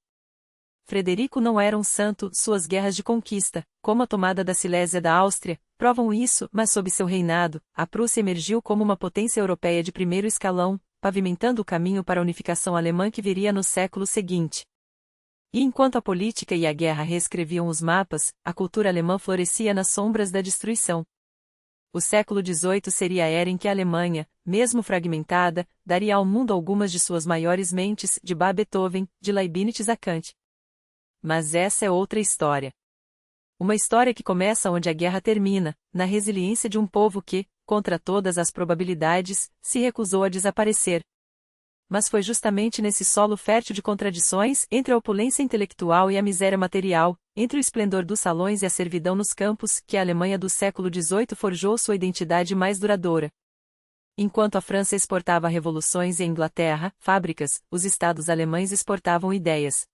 Frederico não era um santo, suas guerras de conquista, como a tomada da Silésia da Áustria, provam isso, mas sob seu reinado, a Prússia emergiu como uma potência europeia de primeiro escalão, pavimentando o caminho para a unificação alemã que viria no século seguinte. E enquanto a política e a guerra reescreviam os mapas, a cultura alemã florescia nas sombras da destruição. O século XVIII seria a era em que a Alemanha, mesmo fragmentada, daria ao mundo algumas de suas maiores mentes, de Bach a Beethoven, de Leibniz a Kant. Mas essa é outra história. Uma história que começa onde a guerra termina, na resiliência de um povo que, contra todas as probabilidades, se recusou a desaparecer. Mas foi justamente nesse solo fértil de contradições, entre a opulência intelectual e a miséria material, entre o esplendor dos salões e a servidão nos campos, que a Alemanha do século XVIII forjou sua identidade mais duradoura. Enquanto a França exportava revoluções e a Inglaterra, fábricas, os estados alemães exportavam ideias.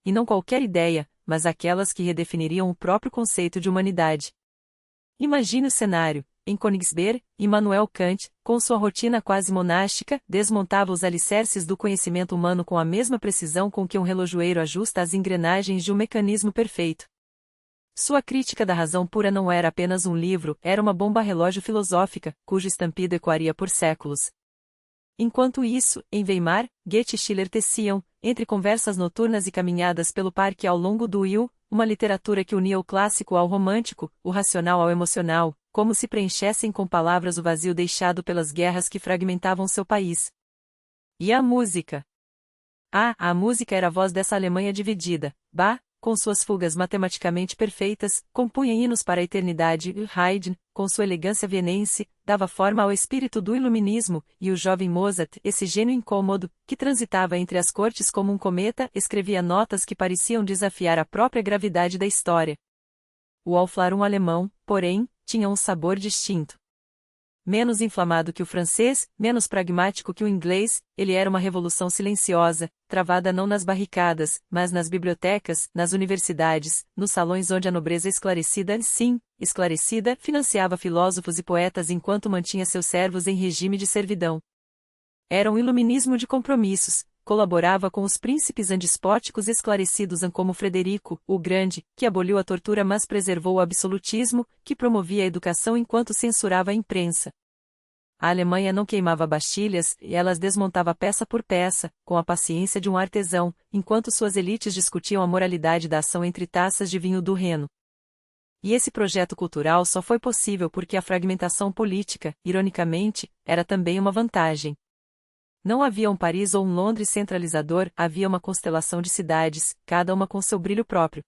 E não qualquer ideia, mas aquelas que redefiniriam o próprio conceito de humanidade. Imagine o cenário. Em Königsberg, Immanuel Kant, com sua rotina quase monástica, desmontava os alicerces do conhecimento humano com a mesma precisão com que um relojoeiro ajusta as engrenagens de um mecanismo perfeito. Sua crítica da razão pura não era apenas um livro, era uma bomba-relógio filosófica, cujo estampido ecoaria por séculos. Enquanto isso, em Weimar, Goethe e Schiller teciam, entre conversas noturnas e caminhadas pelo parque ao longo do Rio, uma literatura que unia o clássico ao romântico, o racional ao emocional, como se preenchessem com palavras o vazio deixado pelas guerras que fragmentavam seu país. E a música? A música era a voz dessa Alemanha dividida. Bach, com suas fugas matematicamente perfeitas, compunha hinos para a eternidade, e Haydn, com sua elegância vienense, dava forma ao espírito do iluminismo, e o jovem Mozart, esse gênio incômodo, que transitava entre as cortes como um cometa, escrevia notas que pareciam desafiar a própria gravidade da história. O Aufklärung alemão, porém, tinha um sabor distinto. Menos inflamado que o francês, menos pragmático que o inglês, ele era uma revolução silenciosa, travada não nas barricadas, mas nas bibliotecas, nas universidades, nos salões onde a nobreza esclarecida, sim, esclarecida, financiava filósofos e poetas enquanto mantinha seus servos em regime de servidão. Era um iluminismo de compromissos, colaborava com os príncipes andespóticos esclarecidos como Frederico, o Grande, que aboliu a tortura mas preservou o absolutismo, que promovia a educação enquanto censurava a imprensa. A Alemanha não queimava bastilhas, e elas desmontava peça por peça, com a paciência de um artesão, enquanto suas elites discutiam a moralidade da ação entre taças de vinho do Reno. E esse projeto cultural só foi possível porque a fragmentação política, ironicamente, era também uma vantagem. Não havia um Paris ou um Londres centralizador, havia uma constelação de cidades, cada uma com seu brilho próprio.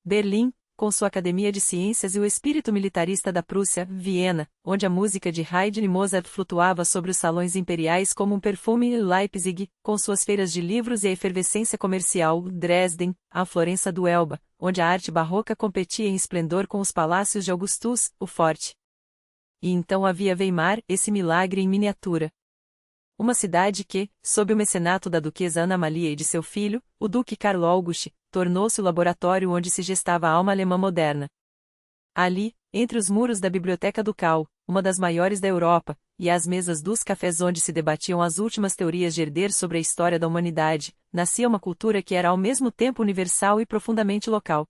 Berlim, com sua Academia de Ciências e o espírito militarista da Prússia, Viena, onde a música de Haydn e Mozart flutuava sobre os salões imperiais como um perfume, e Leipzig, com suas feiras de livros e a efervescência comercial, Dresden, a Florença do Elba, onde a arte barroca competia em esplendor com os palácios de Augustus, o Forte. E então havia Weimar, esse milagre em miniatura. Uma cidade que, sob o mecenato da duquesa Ana Amalia e de seu filho, o duque Carlo August, tornou-se o laboratório onde se gestava a alma alemã moderna. Ali, entre os muros da Biblioteca Ducal, uma das maiores da Europa, e às mesas dos cafés onde se debatiam as últimas teorias de Herder sobre a história da humanidade, nascia uma cultura que era ao mesmo tempo universal e profundamente local.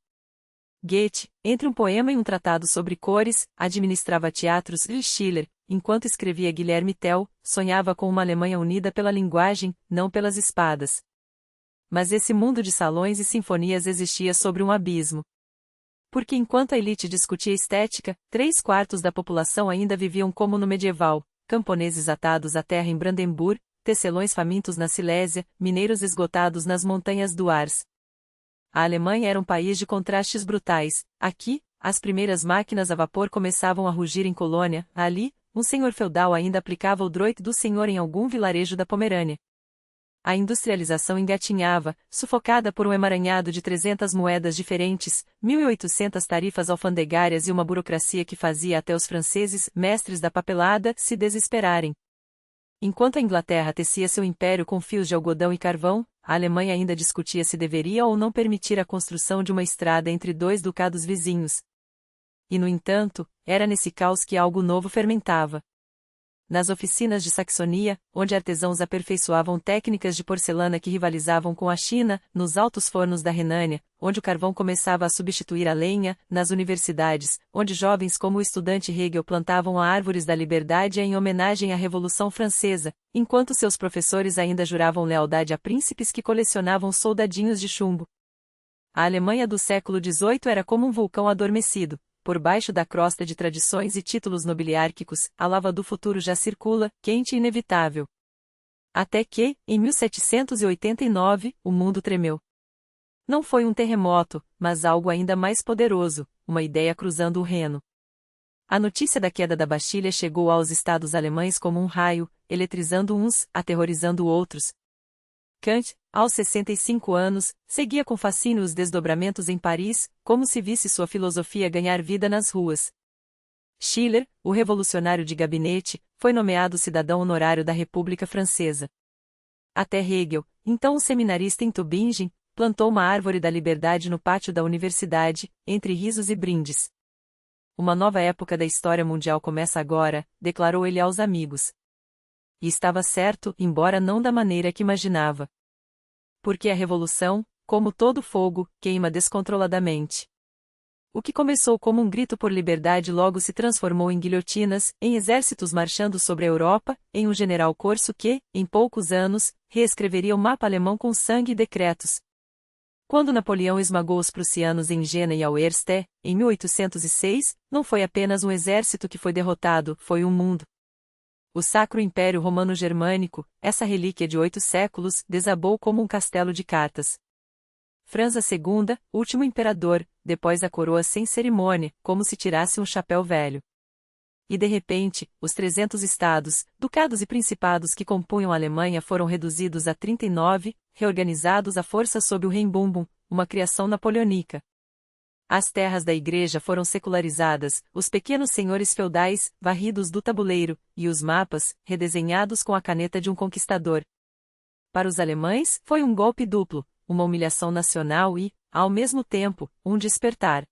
Goethe, entre um poema e um tratado sobre cores, administrava teatros e Schiller, enquanto escrevia Guilherme Tell, sonhava com uma Alemanha unida pela linguagem, não pelas espadas. Mas esse mundo de salões e sinfonias existia sobre um abismo. Porque enquanto a elite discutia estética, 3/4 da população ainda viviam como no medieval, camponeses atados à terra em Brandemburg, tecelões famintos na Silésia, mineiros esgotados nas montanhas do Ars. A Alemanha era um país de contrastes brutais. Aqui, as primeiras máquinas a vapor começavam a rugir em Colônia, ali, um senhor feudal ainda aplicava o droit do senhor em algum vilarejo da Pomerânia. A industrialização engatinhava, sufocada por um emaranhado de 300 moedas diferentes, 1.800 tarifas alfandegárias e uma burocracia que fazia até os franceses, mestres da papelada, se desesperarem. Enquanto a Inglaterra tecia seu império com fios de algodão e carvão, a Alemanha ainda discutia se deveria ou não permitir a construção de uma estrada entre dois ducados vizinhos. E no entanto, era nesse caos que algo novo fermentava. Nas oficinas de Saxonia, onde artesãos aperfeiçoavam técnicas de porcelana que rivalizavam com a China, nos altos fornos da Renânia, onde o carvão começava a substituir a lenha, nas universidades, onde jovens como o estudante Hegel plantavam a árvores da liberdade em homenagem à Revolução Francesa, enquanto seus professores ainda juravam lealdade a príncipes que colecionavam soldadinhos de chumbo. A Alemanha do século XVIII era como um vulcão adormecido. Por baixo da crosta de tradições e títulos nobiliárquicos, a lava do futuro já circula, quente e inevitável. Até que, em 1789, o mundo tremeu. Não foi um terremoto, mas algo ainda mais poderoso, uma ideia cruzando o Reno. A notícia da queda da Bastilha chegou aos estados alemães como um raio, eletrizando uns, aterrorizando outros. Kant, aos 65 anos, seguia com fascínio os desdobramentos em Paris, como se visse sua filosofia ganhar vida nas ruas. Schiller, o revolucionário de gabinete, foi nomeado cidadão honorário da República Francesa. Até Hegel, então um seminarista em Tübingen, plantou uma árvore da liberdade no pátio da universidade, entre risos e brindes. Uma nova época da história mundial começa agora, declarou ele aos amigos. E estava certo, embora não da maneira que imaginava. Porque a revolução, como todo fogo, queima descontroladamente. O que começou como um grito por liberdade logo se transformou em guilhotinas, em exércitos marchando sobre a Europa, em um general corso que, em poucos anos, reescreveria o mapa alemão com sangue e decretos. Quando Napoleão esmagou os prussianos em Jena e Auerstedt, em 1806, não foi apenas um exército que foi derrotado, foi um mundo. O Sacro Império Romano-Germânico, essa relíquia de 8 séculos, desabou como um castelo de cartas. Franza II, último imperador, depois a coroa sem cerimônia, como se tirasse um chapéu velho. E de repente, os 300 estados, ducados e principados que compunham a Alemanha foram reduzidos a 39, reorganizados à força sob o Reichsbund, uma criação napoleônica. As terras da igreja foram secularizadas, os pequenos senhores feudais, varridos do tabuleiro, e os mapas, redesenhados com a caneta de um conquistador. Para os alemães, foi um golpe duplo, uma humilhação nacional e, ao mesmo tempo, um despertar.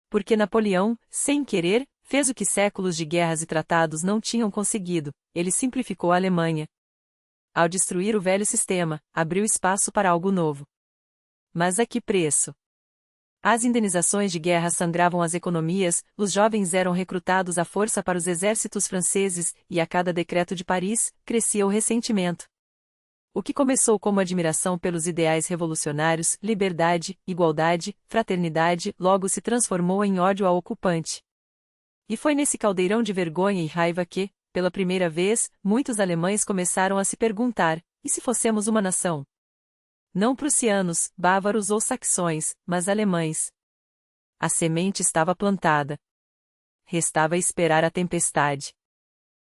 Porque Napoleão, sem querer, fez o que séculos de guerras e tratados não tinham conseguido, ele simplificou a Alemanha. Ao destruir o velho sistema, abriu espaço para algo novo. Mas a que preço? As indenizações de guerra sangravam as economias, os jovens eram recrutados à força para os exércitos franceses, e a cada decreto de Paris, crescia o ressentimento. O que começou como admiração pelos ideais revolucionários, liberdade, igualdade, fraternidade, logo se transformou em ódio ao ocupante. E foi nesse caldeirão de vergonha e raiva que, pela primeira vez, muitos alemães começaram a se perguntar: e se fossemos uma nação? Não prussianos, bávaros ou saxões, mas alemães. A semente estava plantada. Restava esperar a tempestade.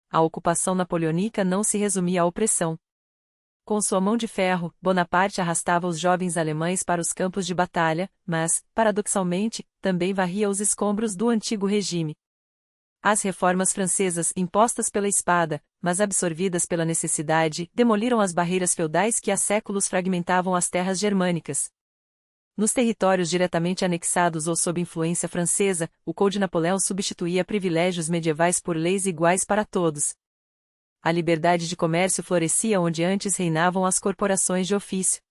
A ocupação napoleônica não se resumia à opressão. Com sua mão de ferro, Bonaparte arrastava os jovens alemães para os campos de batalha, mas, paradoxalmente, também varria os escombros do antigo regime. As reformas francesas, impostas pela espada, mas absorvidas pela necessidade, demoliram as barreiras feudais que há séculos fragmentavam as terras germânicas. Nos territórios diretamente anexados ou sob influência francesa, o Código Napoleão substituía privilégios medievais por leis iguais para todos. A liberdade de comércio florescia onde antes reinavam as corporações de ofício.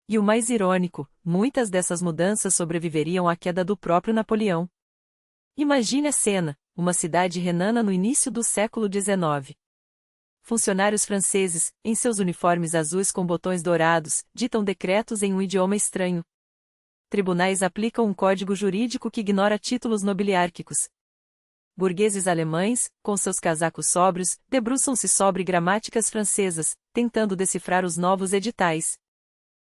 E o mais irônico, muitas dessas mudanças sobreviveriam à queda do próprio Napoleão. Imagine a cena, uma cidade renana no início do século XIX. Funcionários franceses, em seus uniformes azuis com botões dourados, ditam decretos em um idioma estranho. Tribunais aplicam um código jurídico que ignora títulos nobiliárquicos. Burgueses alemães, com seus casacos sóbrios, debruçam-se sobre gramáticas francesas, tentando decifrar os novos editais.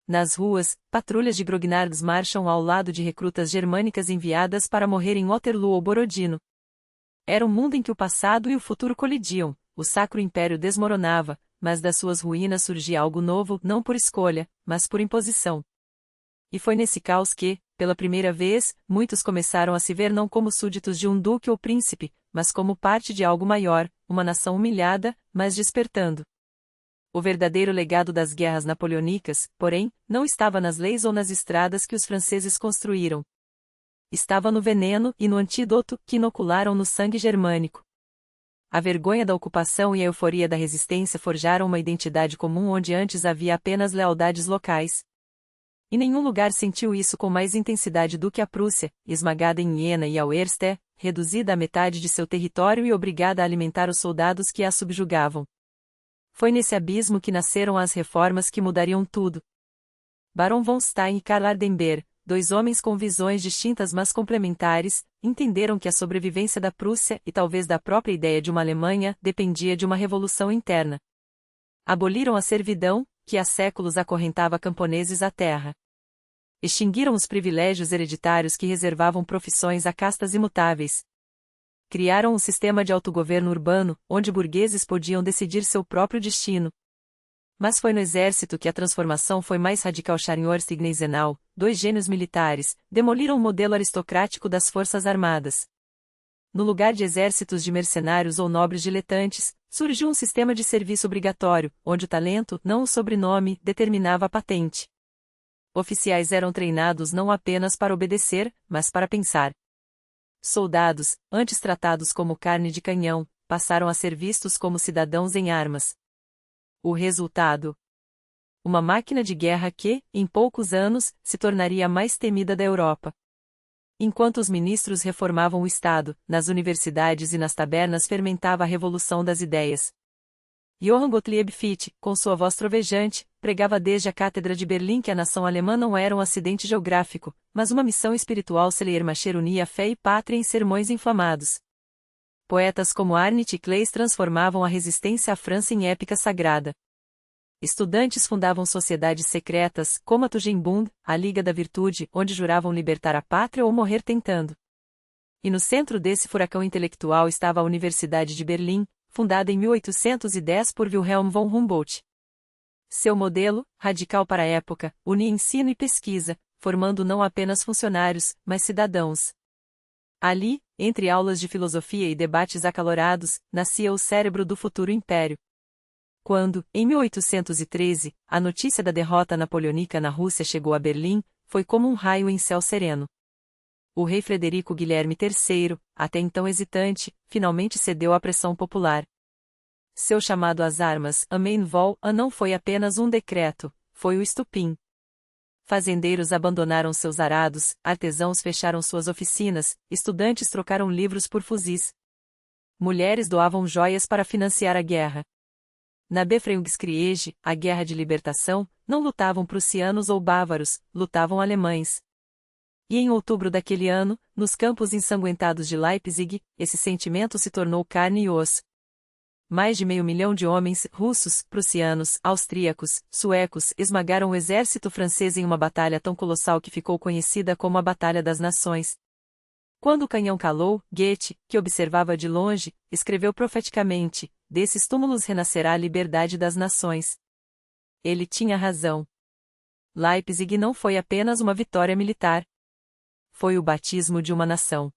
Nas ruas, patrulhas de grognards marcham ao lado de recrutas germânicas enviadas para morrer em Waterloo ou Borodino. Era um mundo em que o passado e o futuro colidiam, o Sacro Império desmoronava, mas das suas ruínas surgia algo novo, não por escolha, mas por imposição. E foi nesse caos que, pela primeira vez, muitos começaram a se ver não como súditos de um duque ou príncipe, mas como parte de algo maior, uma nação humilhada, mas despertando. O verdadeiro legado das guerras napoleônicas, porém, não estava nas leis ou nas estradas que os franceses construíram. Estava no veneno e no antídoto que inocularam no sangue germânico. A vergonha da ocupação e a euforia da resistência forjaram uma identidade comum onde antes havia apenas lealdades locais. E nenhum lugar sentiu isso com mais intensidade do que a Prússia, esmagada em Iena e Auerstedt, reduzida à metade de seu território e obrigada a alimentar os soldados que a subjugavam. Foi nesse abismo que nasceram as reformas que mudariam tudo. Baron von Stein e Karl Hardenberg, dois homens com visões distintas mas complementares, entenderam que a sobrevivência da Prússia e talvez da própria ideia de uma Alemanha dependia de uma revolução interna. Aboliram a servidão, que há séculos acorrentava camponeses à terra. Extinguiram os privilégios hereditários que reservavam profissões a castas imutáveis. Criaram um sistema de autogoverno urbano, onde burgueses podiam decidir seu próprio destino. Mas foi no exército que a transformação foi mais radical. Scharnhorst e Gneisenau, dois gênios militares, demoliram o modelo aristocrático das forças armadas. No lugar de exércitos de mercenários ou nobres diletantes, surgiu um sistema de serviço obrigatório, onde o talento, não o sobrenome, determinava a patente. Oficiais eram treinados não apenas para obedecer, mas para pensar. Soldados, antes tratados como carne de canhão, passaram a ser vistos como cidadãos em armas. O resultado? Uma máquina de guerra que, em poucos anos, se tornaria a mais temida da Europa. Enquanto os ministros reformavam o Estado, nas universidades e nas tabernas fermentava a revolução das ideias. Johann Gottlieb Fichte, com sua voz trovejante, pregava desde a Cátedra de Berlim que a nação alemã não era um acidente geográfico, mas uma missão espiritual. Schleiermacher unia fé e pátria em sermões inflamados. Poetas como Arndt e Claes transformavam a resistência à França em épica sagrada. Estudantes fundavam sociedades secretas, como a Tugendbund, a Liga da Virtude, onde juravam libertar a pátria ou morrer tentando. E no centro desse furacão intelectual estava a Universidade de Berlim, fundada em 1810 por Wilhelm von Humboldt. Seu modelo, radical para a época, unia ensino e pesquisa, formando não apenas funcionários, mas cidadãos. Ali, entre aulas de filosofia e debates acalorados, nascia o cérebro do futuro império. Quando, em 1813, a notícia da derrota napoleônica na Rússia chegou a Berlim, foi como um raio em céu sereno. O rei Frederico Guilherme III, até então hesitante, finalmente cedeu à pressão popular. Seu chamado às armas, Allmeinwohl, não foi apenas um decreto, foi o estupim. Fazendeiros abandonaram seus arados, artesãos fecharam suas oficinas, estudantes trocaram livros por fuzis. Mulheres doavam joias para financiar a guerra. Na Befreiungskriege, a guerra de libertação, não lutavam prussianos ou bávaros, lutavam alemães. E em outubro daquele ano, nos campos ensanguentados de Leipzig, esse sentimento se tornou carne e osso. Mais de 500 mil de homens, russos, prussianos, austríacos, suecos, esmagaram o exército francês em uma batalha tão colossal que ficou conhecida como a Batalha das Nações. Quando o canhão calou, Goethe, que observava de longe, escreveu profeticamente: desses túmulos renascerá a liberdade das nações. Ele tinha razão. Leipzig não foi apenas uma vitória militar. Foi o batismo de uma nação.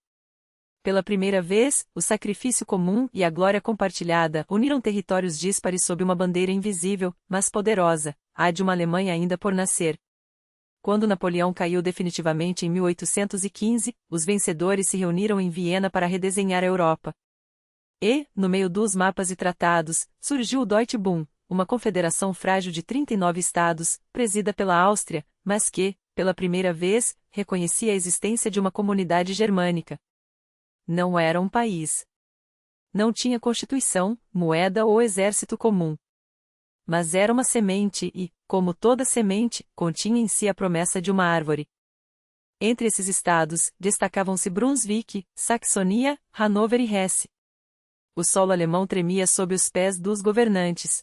Pela primeira vez, o sacrifício comum e a glória compartilhada uniram territórios díspares sob uma bandeira invisível, mas poderosa, a de uma Alemanha ainda por nascer. Quando Napoleão caiu definitivamente em 1815, os vencedores se reuniram em Viena para redesenhar a Europa. E, no meio dos mapas e tratados, surgiu o Deutsche Bund, uma confederação frágil de 39 estados, presida pela Áustria, mas que, pela primeira vez, reconhecia a existência de uma comunidade germânica. Não era um país. Não tinha constituição, moeda ou exército comum. Mas era uma semente e, como toda semente, continha em si a promessa de uma árvore. Entre esses estados, destacavam-se Brunswick, Saxonia, Hanover e Hesse. O solo alemão tremia sob os pés dos governantes.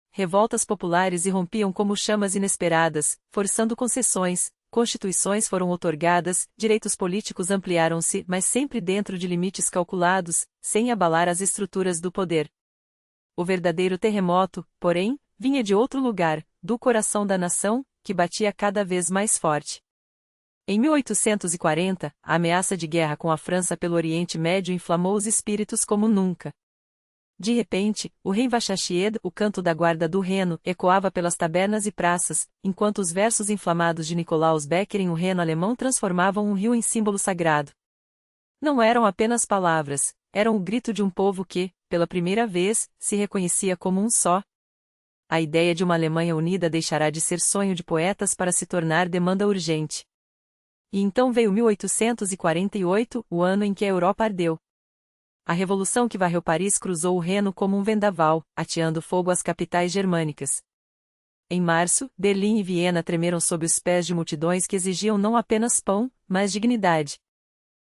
Revoltas populares irrompiam como chamas inesperadas, forçando concessões. Constituições foram outorgadas, direitos políticos ampliaram-se, mas sempre dentro de limites calculados, sem abalar as estruturas do poder. O verdadeiro terremoto, porém, vinha de outro lugar, do coração da nação, que batia cada vez mais forte. Em 1840, a ameaça de guerra com a França pelo Oriente Médio inflamou os espíritos como nunca. De repente, o rei Vachachied, o canto da guarda do Reno, ecoava pelas tabernas e praças, enquanto os versos inflamados de Nicolaus Becker em O Reno alemão transformavam um rio em símbolo sagrado. Não eram apenas palavras, eram o grito de um povo que, pela primeira vez, se reconhecia como um só. A ideia de uma Alemanha unida deixará de ser sonho de poetas para se tornar demanda urgente. E então veio 1848, o ano em que a Europa ardeu. A revolução que varreu Paris cruzou o Reno como um vendaval, ateando fogo às capitais germânicas. Em março, Berlim e Viena tremeram sob os pés de multidões que exigiam não apenas pão, mas dignidade.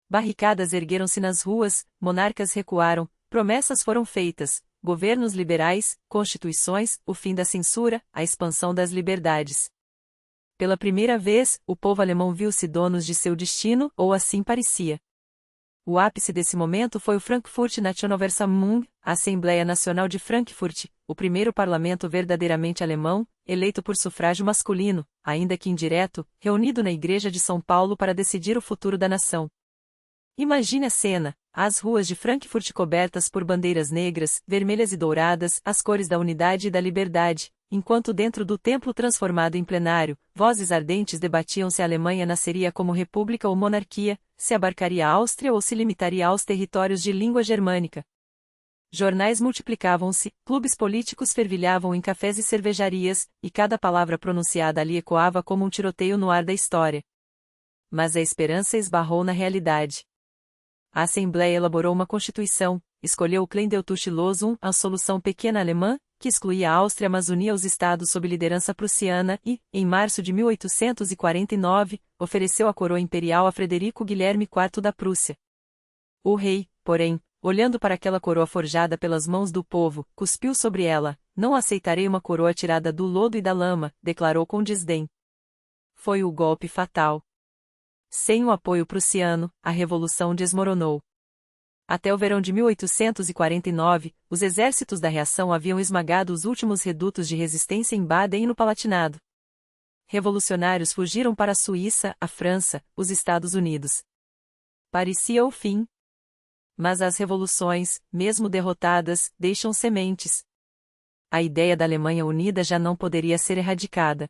Barricadas ergueram-se nas ruas, monarcas recuaram, promessas foram feitas, governos liberais, constituições, o fim da censura, a expansão das liberdades. Pela primeira vez, o povo alemão viu-se donos de seu destino, ou assim parecia. O ápice desse momento foi o Frankfurt Nationalversammlung, a Assembleia Nacional de Frankfurt, o primeiro parlamento verdadeiramente alemão, eleito por sufrágio masculino, ainda que indireto, reunido na Igreja de São Paulo para decidir o futuro da nação. Imagine a cena, as ruas de Frankfurt cobertas por bandeiras negras, vermelhas e douradas, as cores da unidade e da liberdade, enquanto dentro do templo transformado em plenário, vozes ardentes debatiam se a Alemanha nasceria como república ou monarquia, se abarcaria a Áustria ou se limitaria aos territórios de língua germânica. Jornais multiplicavam-se, clubes políticos fervilhavam em cafés e cervejarias, e cada palavra pronunciada ali ecoava como um tiroteio no ar da história. Mas a esperança esbarrou na realidade. A Assembleia elaborou uma constituição, escolheu o Klein-Deutsche-Lösung, a solução pequena alemã, que excluía a Áustria mas unia os estados sob liderança prussiana e, em março de 1849, ofereceu a coroa imperial a Frederico Guilherme IV da Prússia. O rei, porém, olhando para aquela coroa forjada pelas mãos do povo, cuspiu sobre ela: "Não aceitarei uma coroa tirada do lodo e da lama", declarou com desdém. Foi o golpe fatal. Sem o apoio prussiano, a revolução desmoronou. Até o verão de 1849, os exércitos da reação haviam esmagado os últimos redutos de resistência em Baden e no Palatinado. Revolucionários fugiram para a Suíça, a França, os Estados Unidos. Parecia o fim. Mas as revoluções, mesmo derrotadas, deixam sementes. A ideia da Alemanha unida já não poderia ser erradicada.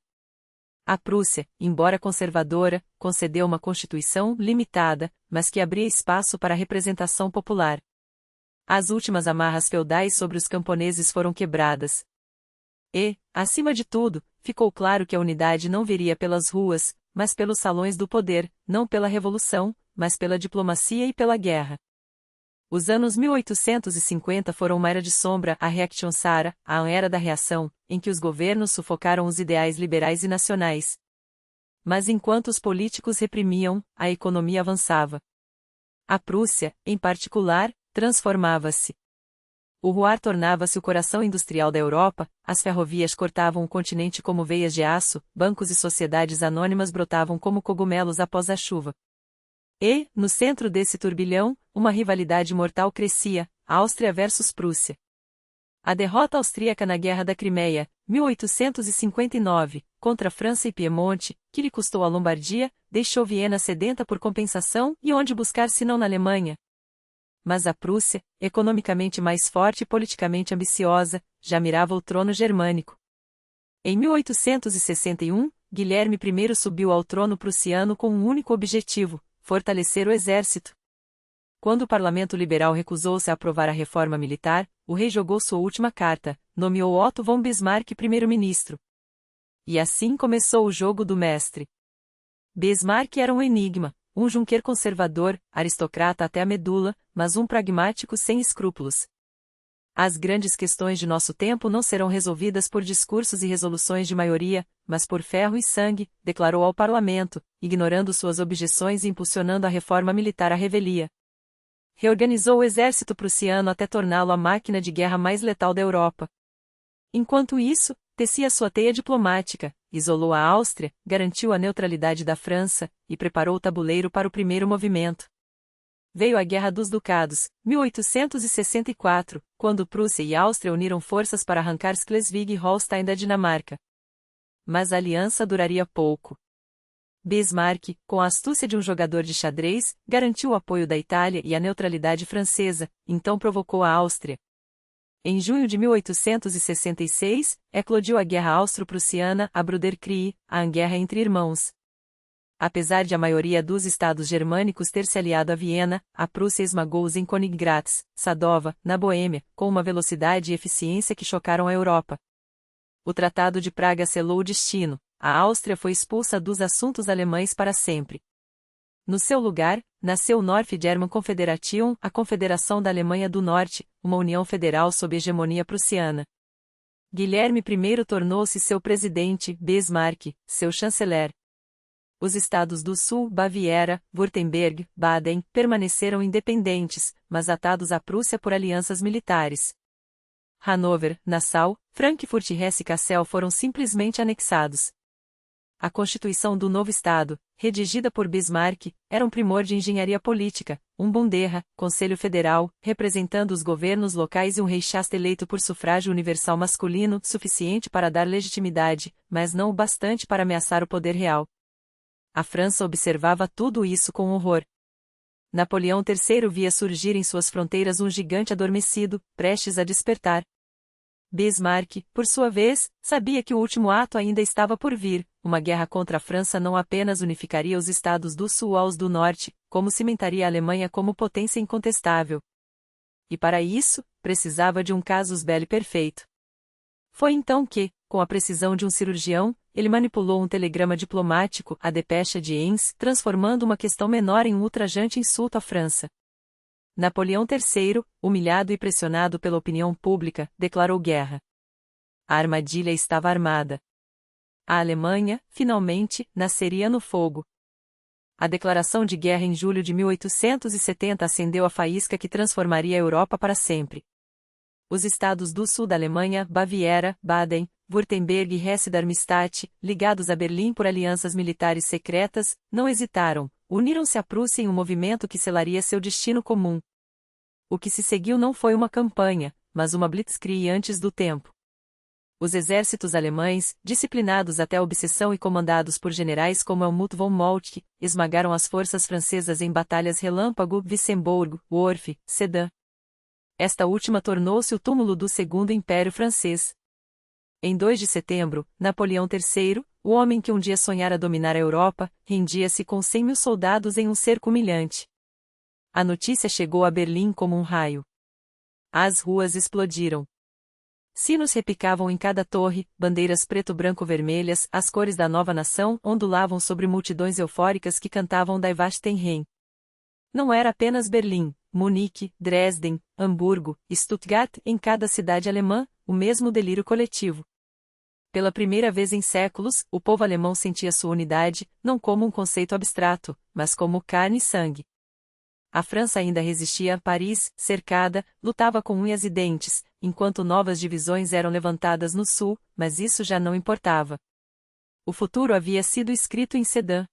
A Prússia, embora conservadora, concedeu uma constituição limitada, mas que abria espaço para a representação popular. As últimas amarras feudais sobre os camponeses foram quebradas. E, acima de tudo, ficou claro que a unidade não viria pelas ruas, mas pelos salões do poder, não pela revolução, mas pela diplomacia e pela guerra. Os anos 1850 foram uma era de sombra, a Reaktionszeit, a era da reação, em que os governos sufocaram os ideais liberais e nacionais. Mas enquanto os políticos reprimiam, a economia avançava. A Prússia, em particular, transformava-se. O Ruhr tornava-se o coração industrial da Europa, as ferrovias cortavam o continente como veias de aço, bancos e sociedades anônimas brotavam como cogumelos após a chuva. E, no centro desse turbilhão, uma rivalidade mortal crescia, Áustria versus Prússia. A derrota austríaca na Guerra da Crimeia, 1859, contra França e Piemonte, que lhe custou a Lombardia, deixou Viena sedenta por compensação e onde buscar senão na Alemanha. Mas a Prússia, economicamente mais forte e politicamente ambiciosa, já mirava o trono germânico. Em 1861, Guilherme I subiu ao trono prussiano com um único objetivo: fortalecer o exército. Quando o parlamento liberal recusou-se a aprovar a reforma militar, o rei jogou sua última carta, nomeou Otto von Bismarck primeiro-ministro. E assim começou o jogo do mestre. Bismarck era um enigma, um junqueiro conservador, aristocrata até a medula, mas um pragmático sem escrúpulos. As grandes questões de nosso tempo não serão resolvidas por discursos e resoluções de maioria, mas por ferro e sangue, declarou ao parlamento, ignorando suas objeções e impulsionando a reforma militar à revelia. Reorganizou o exército prussiano até torná-lo a máquina de guerra mais letal da Europa. Enquanto isso, tecia sua teia diplomática, isolou a Áustria, garantiu a neutralidade da França, e preparou o tabuleiro para o primeiro movimento. Veio a Guerra dos Ducados, 1864, quando Prússia e Áustria uniram forças para arrancar Schleswig e Holstein da Dinamarca. Mas a aliança duraria pouco. Bismarck, com a astúcia de um jogador de xadrez, garantiu o apoio da Itália e a neutralidade francesa, então provocou a Áustria. Em junho de 1866, eclodiu a Guerra Austro-Prussiana, a Bruderkrieg, a guerra entre irmãos. Apesar de a maioria dos estados germânicos ter se aliado a Viena, a Prússia esmagou-os em Königgrätz, Sadova, na Boêmia, com uma velocidade e eficiência que chocaram a Europa. O Tratado de Praga selou o destino: a Áustria foi expulsa dos assuntos alemães para sempre. No seu lugar, nasceu o North German Confederation, a Confederação da Alemanha do Norte, uma união federal sob hegemonia prussiana. Guilherme I tornou-se seu presidente, Bismarck, seu chanceler. Os estados do Sul, Baviera, Württemberg, Baden, permaneceram independentes, mas atados à Prússia por alianças militares. Hanover, Nassau, Frankfurt e Hesse-Kassel foram simplesmente anexados. A constituição do novo Estado, redigida por Bismarck, era um primor de engenharia política, um Bundeherr, Conselho Federal, representando os governos locais e um Reichstag eleito por sufrágio universal masculino, suficiente para dar legitimidade, mas não o bastante para ameaçar o poder real. A França observava tudo isso com horror. Napoleão III via surgir em suas fronteiras um gigante adormecido, prestes a despertar. Bismarck, por sua vez, sabia que o último ato ainda estava por vir: uma guerra contra a França não apenas unificaria os estados do Sul aos do Norte, como cimentaria a Alemanha como potência incontestável. E para isso, precisava de um casus belli perfeito. Foi então que, com a precisão de um cirurgião, ele manipulou um telegrama diplomático, a Depecha de Eins, transformando uma questão menor em um ultrajante insulto à França. Napoleão III, humilhado e pressionado pela opinião pública, declarou guerra. A armadilha estava armada. A Alemanha, finalmente, nasceria no fogo. A declaração de guerra em julho de 1870 acendeu a faísca que transformaria a Europa para sempre. Os estados do sul da Alemanha, Baviera, Baden, Württemberg e Hesse-Darmstadt, ligados a Berlim por alianças militares secretas, não hesitaram, uniram-se à Prússia em um movimento que selaria seu destino comum. O que se seguiu não foi uma campanha, mas uma blitzkrieg antes do tempo. Os exércitos alemães, disciplinados até a obsessão e comandados por generais como Helmut von Moltke, esmagaram as forças francesas em batalhas relâmpago, Wissembourg, Worth, Sedan. Esta última tornou-se o túmulo do Segundo Império Francês. Em 2 de setembro, Napoleão III, o homem que um dia sonhara dominar a Europa, rendia-se com 100.000 soldados em um cerco humilhante. A notícia chegou a Berlim como um raio. As ruas explodiram. Sinos repicavam em cada torre, bandeiras preto-branco-vermelhas, as cores da nova nação, ondulavam sobre multidões eufóricas que cantavam Die Wacht-den-Rhein. Não era apenas Berlim, Munique, Dresden, Hamburgo, Stuttgart, em cada cidade alemã, o mesmo delírio coletivo. Pela primeira vez em séculos, o povo alemão sentia sua unidade, não como um conceito abstrato, mas como carne e sangue. A França ainda resistia a Paris, cercada, lutava com unhas e dentes, enquanto novas divisões eram levantadas no sul, mas isso já não importava. O futuro havia sido escrito em Sedan.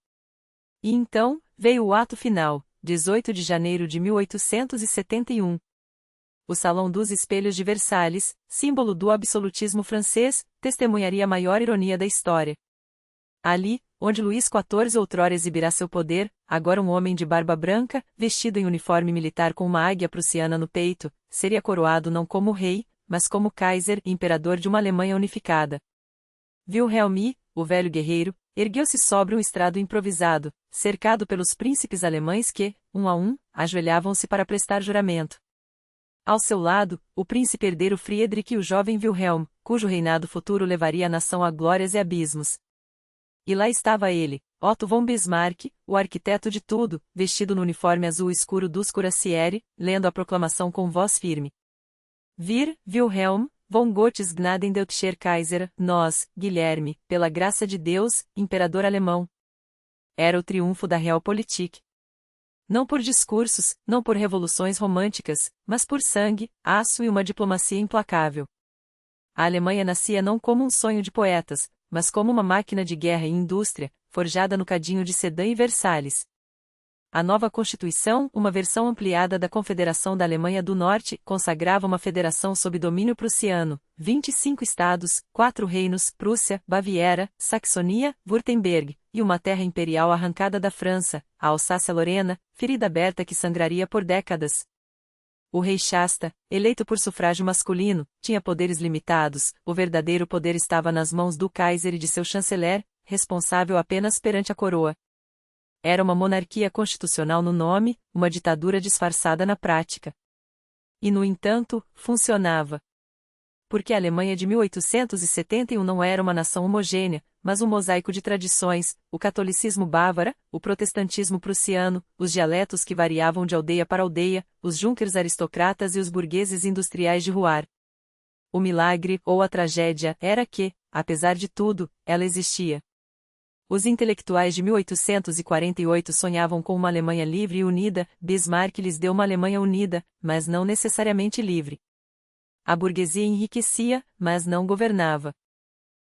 E então, veio o ato final, 18 de janeiro de 1871. O Salão dos Espelhos de Versalhes, símbolo do absolutismo francês, testemunharia a maior ironia da história. Ali, onde Luís XIV outrora exibirá seu poder, agora um homem de barba branca, vestido em uniforme militar com uma águia prussiana no peito, seria coroado não como rei, mas como Kaiser, imperador de uma Alemanha unificada. Wilhelm, o velho guerreiro, ergueu-se sobre um estrado improvisado, cercado pelos príncipes alemães que, um a um, ajoelhavam-se para prestar juramento. Ao seu lado, o príncipe herdeiro Friedrich e o jovem Wilhelm, cujo reinado futuro levaria a nação a glórias e abismos. E lá estava ele, Otto von Bismarck, o arquiteto de tudo, vestido no uniforme azul escuro dos Cuirassieri, lendo a proclamação com voz firme. Wir, Wilhelm, von Gottes Gnaden Deutscher Kaiser, nós, Guilherme, pela graça de Deus, imperador alemão. Era o triunfo da Realpolitik. Não por discursos, não por revoluções românticas, mas por sangue, aço e uma diplomacia implacável. A Alemanha nascia não como um sonho de poetas, mas como uma máquina de guerra e indústria, forjada no cadinho de Sedan e Versalhes. A nova Constituição, uma versão ampliada da Confederação da Alemanha do Norte, consagrava uma federação sob domínio prussiano, 25 estados, 4 reinos, Prússia, Baviera, Saxonia, Württemberg, e uma terra imperial arrancada da França, a Alsácia-Lorena, ferida aberta que sangraria por décadas. O rei Shasta, eleito por sufrágio masculino, tinha poderes limitados, o verdadeiro poder estava nas mãos do Kaiser e de seu chanceler, responsável apenas perante a coroa. Era uma monarquia constitucional no nome, uma ditadura disfarçada na prática. E no entanto, funcionava. Porque a Alemanha de 1871 não era uma nação homogênea, mas um mosaico de tradições, o catolicismo bávara, o protestantismo prussiano, os dialetos que variavam de aldeia para aldeia, os Junkers aristocratas e os burgueses industriais de Ruhr. O milagre, ou a tragédia, era que, apesar de tudo, ela existia. Os intelectuais de 1848 sonhavam com uma Alemanha livre e unida, Bismarck lhes deu uma Alemanha unida, mas não necessariamente livre. A burguesia enriquecia, mas não governava.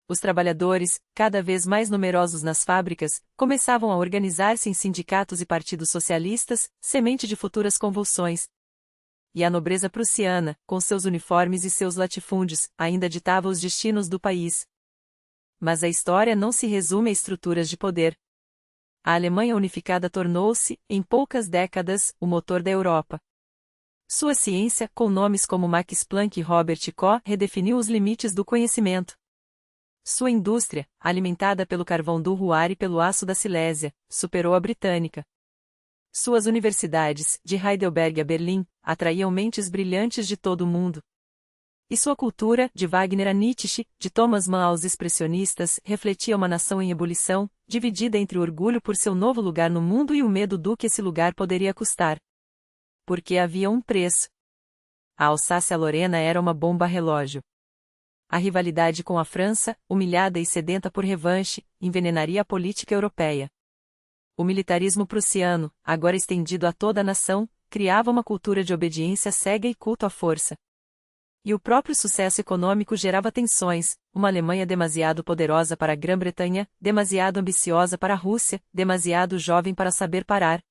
Os trabalhadores, cada vez mais numerosos nas fábricas, começavam a organizar-se em sindicatos e partidos socialistas, semente de futuras convulsões. E a nobreza prussiana, com seus uniformes e seus latifúndios, ainda ditava os destinos do país. Mas a história não se resume a estruturas de poder. A Alemanha unificada tornou-se, em poucas décadas, o motor da Europa. Sua ciência, com nomes como Max Planck e Robert Koch, redefiniu os limites do conhecimento. Sua indústria, alimentada pelo carvão do Ruhr e pelo aço da Silésia, superou a britânica. Suas universidades, de Heidelberg a Berlim, atraíam mentes brilhantes de todo o mundo. E sua cultura, de Wagner a Nietzsche, de Thomas Mann aos expressionistas, refletia uma nação em ebulição, dividida entre o orgulho por seu novo lugar no mundo e o medo do que esse lugar poderia custar. Porque havia um preço. A Alsácia-Lorena era uma bomba relógio. A rivalidade com a França, humilhada e sedenta por revanche, envenenaria a política europeia. O militarismo prussiano, agora estendido a toda a nação, criava uma cultura de obediência cega e culto à força. E o próprio sucesso econômico gerava tensões, uma Alemanha demasiado poderosa para a Grã-Bretanha, demasiado ambiciosa para a Rússia, demasiado jovem para saber parar.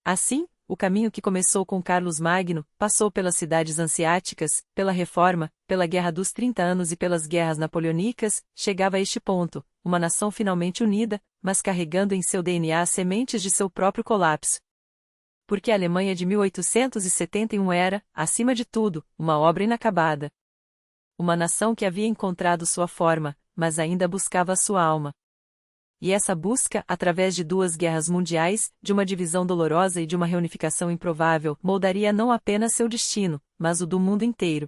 Assim, o caminho que começou com Carlos Magno, passou pelas cidades hanseáticas, pela Reforma, pela Guerra dos 30 Anos e pelas Guerras Napoleônicas, chegava a este ponto, uma nação finalmente unida, mas carregando em seu DNA as sementes de seu próprio colapso. Porque a Alemanha de 1871 era, acima de tudo, uma obra inacabada. Uma nação que havia encontrado sua forma, mas ainda buscava sua alma. E essa busca, através de 2 guerras mundiais, de uma divisão dolorosa e de uma reunificação improvável, moldaria não apenas seu destino, mas o do mundo inteiro.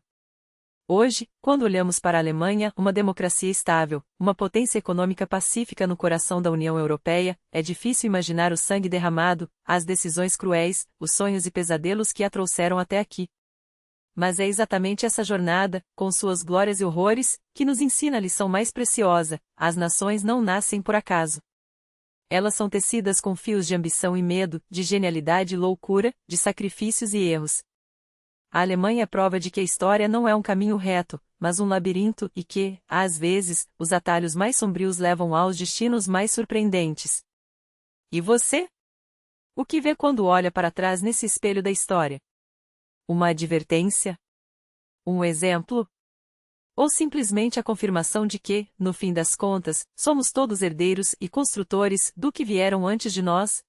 Hoje, quando olhamos para a Alemanha, uma democracia estável, uma potência econômica pacífica no coração da União Europeia, é difícil imaginar o sangue derramado, as decisões cruéis, os sonhos e pesadelos que a trouxeram até aqui. Mas é exatamente essa jornada, com suas glórias e horrores, que nos ensina a lição mais preciosa: as nações não nascem por acaso. Elas são tecidas com fios de ambição e medo, de genialidade e loucura, de sacrifícios e erros. A Alemanha é prova de que a história não é um caminho reto, mas um labirinto, e que, às vezes, os atalhos mais sombrios levam aos destinos mais surpreendentes. E você? O que vê quando olha para trás nesse espelho da história? Uma advertência? Um exemplo? Ou simplesmente a confirmação de que, no fim das contas, somos todos herdeiros e construtores do que vieram antes de nós?